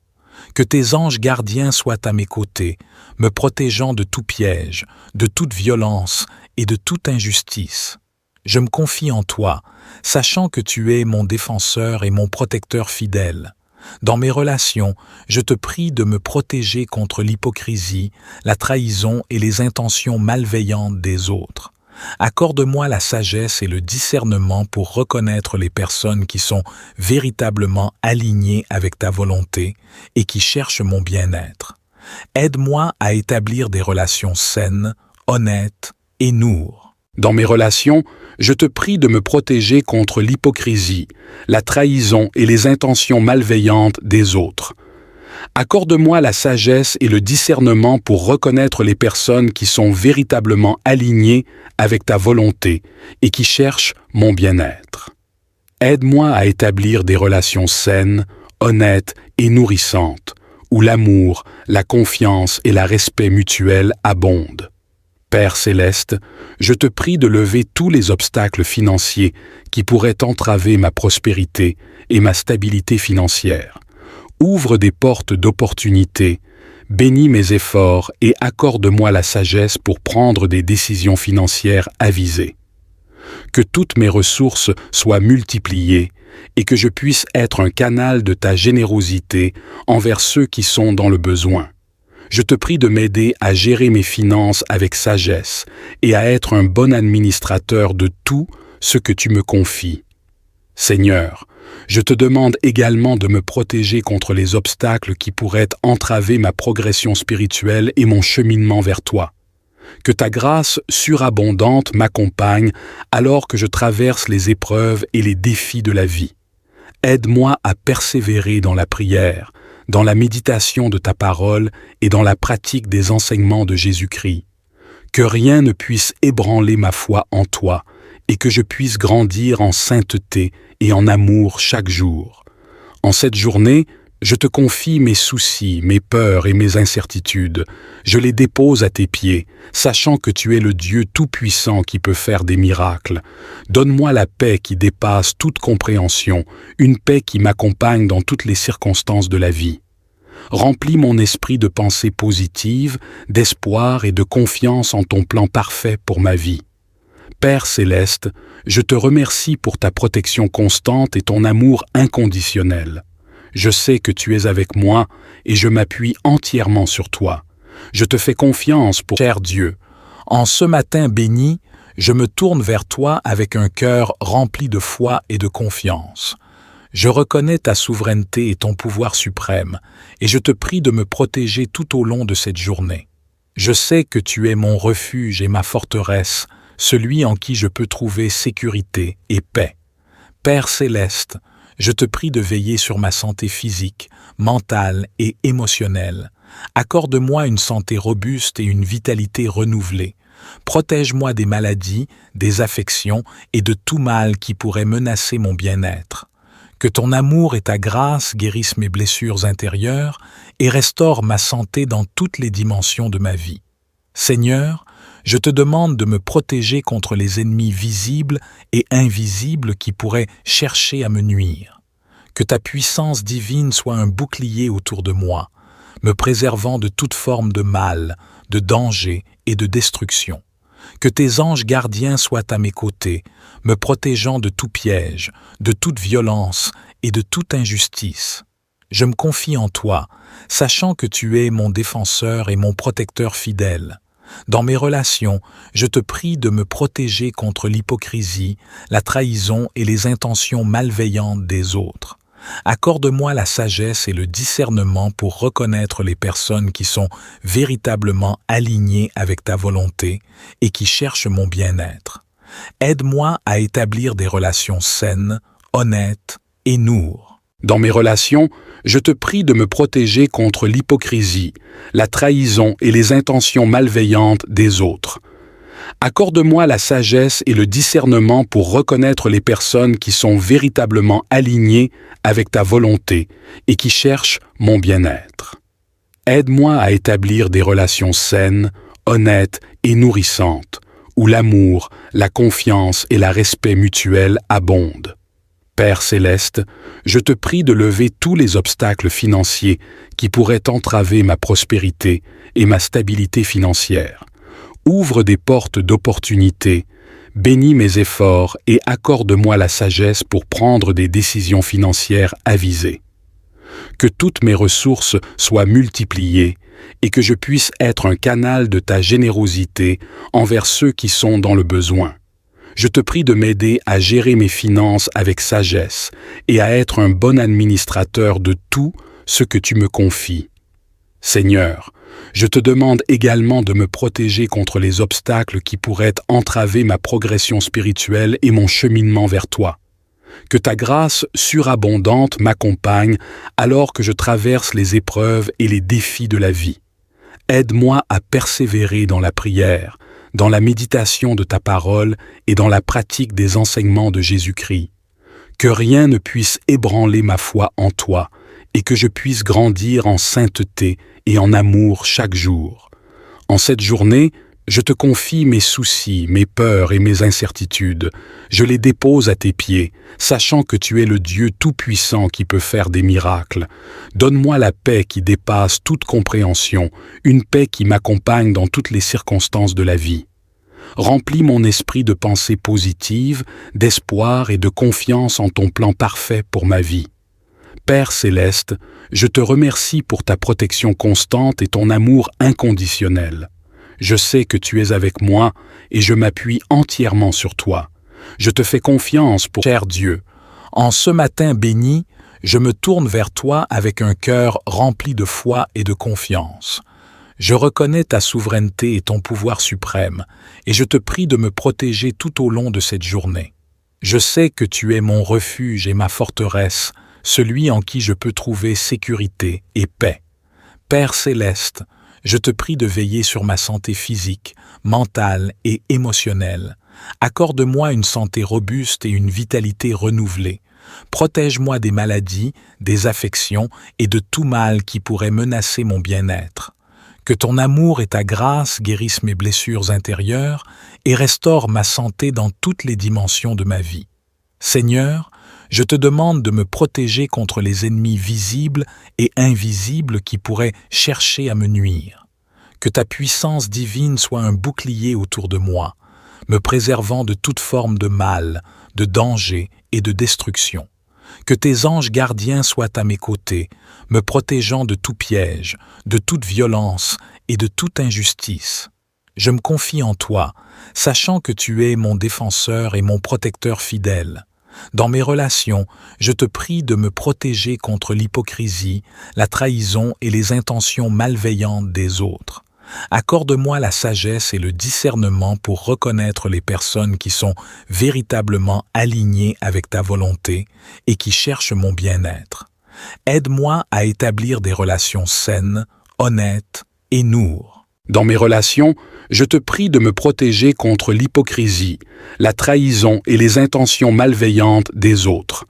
Que tes anges gardiens soient à mes côtés, me protégeant de tout piège, de toute violence et de toute injustice. Je me confie en toi, sachant que tu es mon défenseur et mon protecteur fidèle. Dans mes relations, je te prie de me protéger contre l'hypocrisie, la trahison et les intentions malveillantes des autres. Accorde-moi la sagesse et le discernement pour reconnaître les personnes qui sont véritablement alignées avec ta volonté et qui cherchent mon bien-être. Aide-moi à établir des relations saines, honnêtes et noures. Dans mes relations, je te prie de me protéger contre l'hypocrisie, la trahison et les intentions malveillantes des autres. Accorde-moi la sagesse et le discernement pour reconnaître les personnes qui sont véritablement alignées avec ta volonté et qui cherchent mon bien-être. Aide-moi à établir des relations saines, honnêtes et nourrissantes, où l'amour, la confiance et le respect mutuel abondent. Père céleste, je te prie de lever tous les obstacles financiers qui pourraient entraver ma prospérité et ma stabilité financière. Ouvre des portes d'opportunité, bénis mes efforts et accorde-moi la sagesse pour prendre des décisions financières avisées. Que toutes mes ressources soient multipliées et que je puisse être un canal de ta générosité envers ceux qui sont dans le besoin. Je te prie de m'aider à gérer mes finances avec sagesse et à être un bon administrateur de tout ce que tu me confies. Seigneur, je te demande également de me protéger contre les obstacles qui pourraient entraver ma progression spirituelle et mon cheminement vers toi. Que ta grâce surabondante m'accompagne alors que je traverse les épreuves et les défis de la vie. Aide-moi à persévérer dans la prière, dans la méditation de ta parole et dans la pratique des enseignements de Jésus-Christ. Que rien ne puisse ébranler ma foi en toi et que je puisse grandir en sainteté et en amour chaque jour. En cette journée, je te confie mes soucis, mes peurs et mes incertitudes. Je les dépose à tes pieds, sachant que tu es le Dieu tout-puissant qui peut faire des miracles. Donne-moi la paix qui dépasse toute compréhension, une paix qui m'accompagne dans toutes les circonstances de la vie. Remplis mon esprit de pensées positives, d'espoir et de confiance en ton plan parfait pour ma vie. Père céleste, je te remercie pour ta protection constante et ton amour inconditionnel. Je sais que tu es avec moi et je m'appuie entièrement sur toi. Je te fais confiance pour cher Dieu. En ce matin béni, je me tourne vers toi avec un cœur rempli de foi et de confiance. Je reconnais ta souveraineté et ton pouvoir suprême, et je te prie de me protéger tout au long de cette journée. Je sais que tu es mon refuge et ma forteresse, celui en qui je peux trouver sécurité et paix. Père céleste, je te prie de veiller sur ma santé physique, mentale et émotionnelle. Accorde-moi une santé robuste et une vitalité renouvelée. Protège-moi des maladies, des affections et de tout mal qui pourrait menacer mon bien-être. Que ton amour et ta grâce guérissent mes blessures intérieures et restaurent ma santé dans toutes les dimensions de ma vie. Seigneur, je te demande de me protéger contre les ennemis visibles et invisibles qui pourraient chercher à me nuire. Que ta puissance divine soit un bouclier autour de moi, me préservant de toute forme de mal, de danger et de destruction. Que tes anges gardiens soient à mes côtés, me protégeant de tout piège, de toute violence et de toute injustice. Je me confie en toi, sachant que tu es mon défenseur et mon protecteur fidèle. Dans mes relations, je te prie de me protéger contre l'hypocrisie, la trahison et les intentions malveillantes des autres. Accorde-moi la sagesse et le discernement pour reconnaître les personnes qui sont véritablement alignées avec ta volonté et qui cherchent mon bien-être. Aide-moi à établir des relations saines, honnêtes et noures. Dans mes relations, je te prie de me protéger contre l'hypocrisie, la trahison et les intentions malveillantes des autres. Accorde-moi la sagesse et le discernement pour reconnaître les personnes qui sont véritablement alignées avec ta volonté et qui cherchent mon bien-être. Aide-moi à établir des relations saines, honnêtes et nourrissantes, où l'amour, la confiance et le respect mutuel abondent. Père céleste, je te prie de lever tous les obstacles financiers qui pourraient entraver ma prospérité et ma stabilité financière. Ouvre des portes d'opportunité, bénis mes efforts et accorde-moi la sagesse pour prendre des décisions financières avisées. Que toutes mes ressources soient multipliées et que je puisse être un canal de ta générosité envers ceux qui sont dans le besoin. Je te prie de m'aider à gérer mes finances avec sagesse et à être un bon administrateur de tout ce que tu me confies. Seigneur, je te demande également de me protéger contre les obstacles qui pourraient entraver ma progression spirituelle et mon cheminement vers toi. Que ta grâce surabondante m'accompagne alors que je traverse les épreuves et les défis de la vie. Aide-moi à persévérer dans la prière, dans la méditation de ta parole et dans la pratique des enseignements de Jésus-Christ. Que rien ne puisse ébranler ma foi en toi et que je puisse grandir en sainteté et en amour chaque jour. En cette journée, Je te confie mes soucis, mes peurs et mes incertitudes. Je les dépose à tes pieds, sachant que tu es le Dieu Tout-Puissant qui peut faire des miracles. Donne-moi la paix qui dépasse toute compréhension, une paix qui m'accompagne dans toutes les circonstances de la vie. Remplis mon esprit de pensées positives, d'espoir et de confiance en ton plan parfait pour ma vie. Père céleste, je te remercie pour ta protection constante et ton amour inconditionnel. Je sais que tu es avec moi et je m'appuie entièrement sur toi. Je te fais confiance pour cher Dieu. En ce matin béni, je me tourne vers toi avec un cœur rempli de foi et de confiance. Je reconnais ta souveraineté et ton pouvoir suprême, et je te prie de me protéger tout au long de cette journée. Je sais que tu es mon refuge et ma forteresse, celui en qui je peux trouver sécurité et paix. Père céleste, je te prie de veiller sur ma santé physique, mentale et émotionnelle. Accorde-moi une santé robuste et une vitalité renouvelée. Protège-moi des maladies, des affections et de tout mal qui pourrait menacer mon bien-être. Que ton amour et ta grâce guérissent mes blessures intérieures et restaurent ma santé dans toutes les dimensions de ma vie. Seigneur, je te demande de me protéger contre les ennemis visibles et invisibles qui pourraient chercher à me nuire. Que ta puissance divine soit un bouclier autour de moi, me préservant de toute forme de mal, de danger et de destruction. Que tes anges gardiens soient à mes côtés, me protégeant de tout piège, de toute violence et de toute injustice. Je me confie en toi, sachant que tu es mon défenseur et mon protecteur fidèle. Dans mes relations, je te prie de me protéger contre l'hypocrisie, la trahison et les intentions malveillantes des autres. Accorde-moi la sagesse et le discernement pour reconnaître les personnes qui sont véritablement alignées avec ta volonté et qui cherchent mon bien-être. Aide-moi à établir des relations saines, honnêtes et noures. Dans mes relations, je te prie de me protéger contre l'hypocrisie, la trahison et les intentions malveillantes des autres.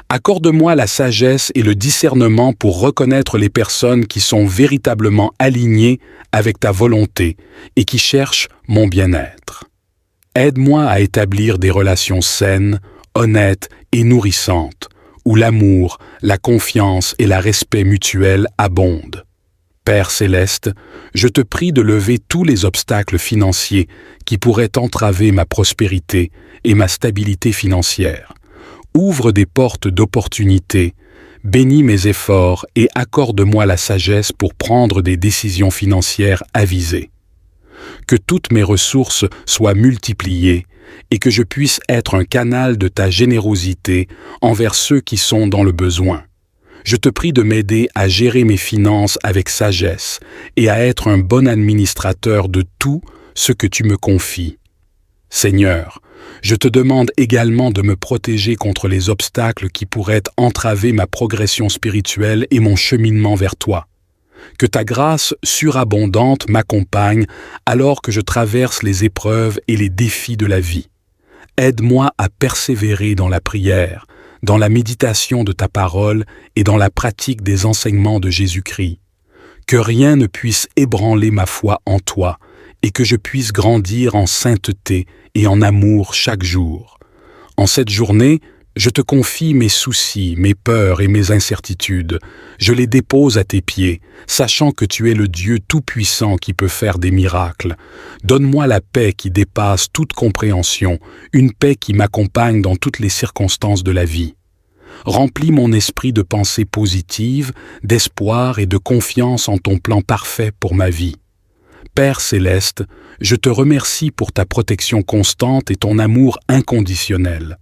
Accorde-moi la sagesse et le discernement pour reconnaître les personnes qui sont véritablement alignées avec ta volonté et qui cherchent mon bien-être. Aide-moi à établir des relations saines, honnêtes et nourrissantes, où l'amour, la confiance et le respect mutuel abondent. Père céleste, je te prie de lever tous les obstacles financiers qui pourraient entraver ma prospérité et ma stabilité financière. Ouvre des portes d'opportunité, bénis mes efforts et accorde-moi la sagesse pour prendre des décisions financières avisées. Que toutes mes ressources soient multipliées et que je puisse être un canal de ta générosité envers ceux qui sont dans le besoin. Je te prie de m'aider à gérer mes finances avec sagesse et à être un bon administrateur de tout ce que tu me confies. Seigneur, je te demande également de me protéger contre les obstacles qui pourraient entraver ma progression spirituelle et mon cheminement vers toi. Que ta grâce surabondante m'accompagne alors que je traverse les épreuves et les défis de la vie. Aide-moi à persévérer dans la prière, dans la méditation de ta parole et dans la pratique des enseignements de Jésus-Christ. Que rien ne puisse ébranler ma foi en toi et que je puisse grandir en sainteté et en amour chaque jour. En cette journée, je te confie mes soucis, mes peurs et mes incertitudes. Je les dépose à tes pieds, sachant que tu es le Dieu Tout-Puissant qui peut faire des miracles. Donne-moi la paix qui dépasse toute compréhension, une paix qui m'accompagne dans toutes les circonstances de la vie. Remplis mon esprit de pensées positives, d'espoir et de confiance en ton plan parfait pour ma vie. Père céleste, je te remercie pour ta protection constante et ton amour inconditionnel.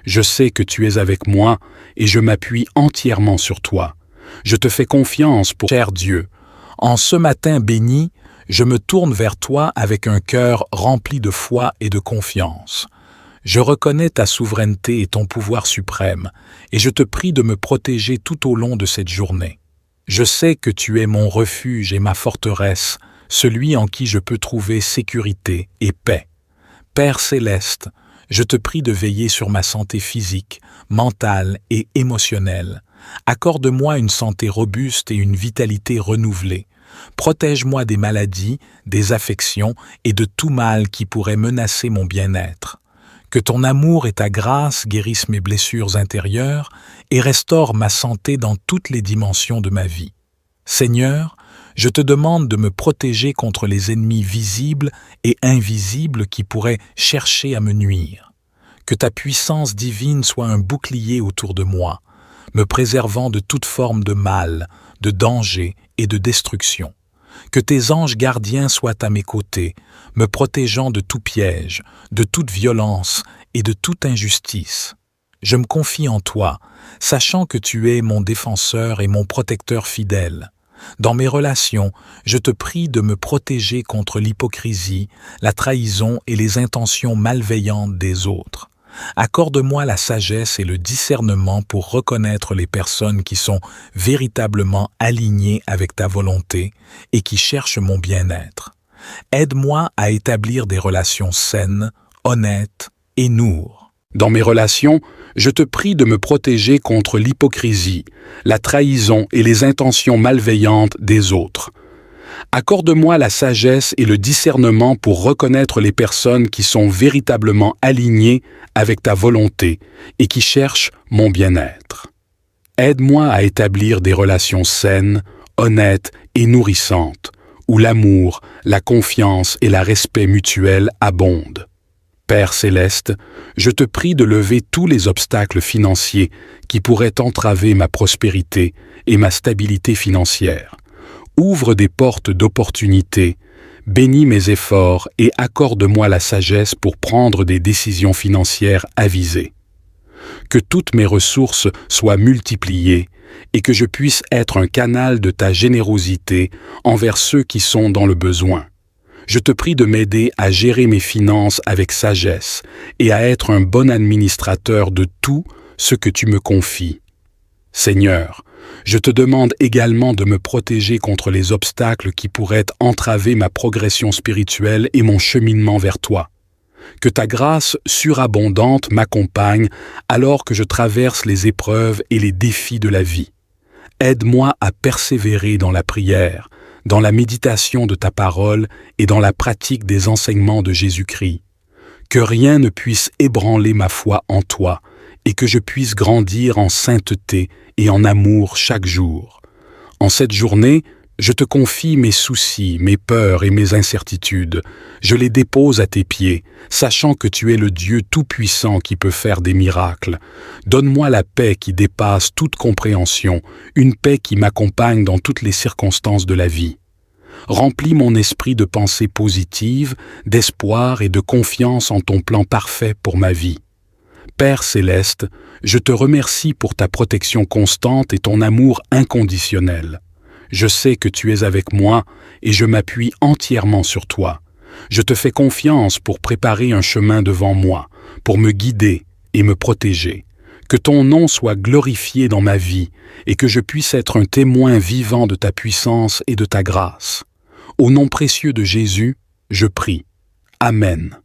Je sais que tu es avec moi et je m'appuie entièrement sur toi. Je te fais confiance pour cher Dieu. En ce matin béni, je me tourne vers toi avec un cœur rempli de foi et de confiance. Je reconnais ta souveraineté et ton pouvoir suprême, et je te prie de me protéger tout au long de cette journée. Je sais que tu es mon refuge et ma forteresse, celui en qui je peux trouver sécurité et paix. Père céleste, je te prie de veiller sur ma santé physique, mentale et émotionnelle. Accorde-moi une santé robuste et une vitalité renouvelée. Protège-moi des maladies, des affections et de tout mal qui pourrait menacer mon bien-être. Que ton amour et ta grâce guérissent mes blessures intérieures et restaurent ma santé dans toutes les dimensions de ma vie. Seigneur, je te demande de me protéger contre les ennemis visibles et invisibles qui pourraient chercher à me nuire. Que ta puissance divine soit un bouclier autour de moi, me préservant de toute forme de mal, de danger et de destruction. Que tes anges gardiens soient à mes côtés, me protégeant de tout piège, de toute violence et de toute injustice. Je me confie en toi, sachant que tu es mon défenseur et mon protecteur fidèle. Dans mes relations, je te prie de me protéger contre l'hypocrisie, la trahison et les intentions malveillantes des autres. Accorde-moi la sagesse et le discernement pour reconnaître les personnes qui sont véritablement alignées avec ta volonté et qui cherchent mon bien-être. Aide-moi à établir des relations saines, honnêtes et noures. Dans mes relations, je te prie de me protéger contre l'hypocrisie, la trahison et les intentions malveillantes des autres. Accorde-moi la sagesse et le discernement pour reconnaître les personnes qui sont véritablement alignées avec ta volonté et qui cherchent mon bien-être. Aide-moi à établir des relations saines, honnêtes et nourrissantes, où l'amour, la confiance et le respect mutuel abondent. Père céleste, je te prie de lever tous les obstacles financiers qui pourraient entraver ma prospérité et ma stabilité financière. Ouvre des portes d'opportunité, bénis mes efforts et accorde-moi la sagesse pour prendre des décisions financières avisées. Que toutes mes ressources soient multipliées et que je puisse être un canal de ta générosité envers ceux qui sont dans le besoin. Je te prie de m'aider à gérer mes finances avec sagesse et à être un bon administrateur de tout ce que tu me confies. Seigneur, je te demande également de me protéger contre les obstacles qui pourraient entraver ma progression spirituelle et mon cheminement vers toi. Que ta grâce surabondante m'accompagne alors que je traverse les épreuves et les défis de la vie. Aide-moi à persévérer dans la prière, dans la méditation de ta parole et dans la pratique des enseignements de Jésus-Christ. Que rien ne puisse ébranler ma foi en toi et que je puisse grandir en sainteté et en amour chaque jour. En cette journée, je te confie mes soucis, mes peurs et mes incertitudes. Je les dépose à tes pieds, sachant que tu es le Dieu tout-puissant qui peut faire des miracles. Donne-moi la paix qui dépasse toute compréhension, une paix qui m'accompagne dans toutes les circonstances de la vie. Remplis mon esprit de pensées positives, d'espoir et de confiance en ton plan parfait pour ma vie. Père céleste, je te remercie pour ta protection constante et ton amour inconditionnel. Je sais que tu es avec moi et je m'appuie entièrement sur toi. Je te fais confiance pour préparer un chemin devant moi, pour me guider et me protéger. Que ton nom soit glorifié dans ma vie et que je puisse être un témoin vivant de ta puissance et de ta grâce. Au nom précieux de Jésus, je prie. Amen.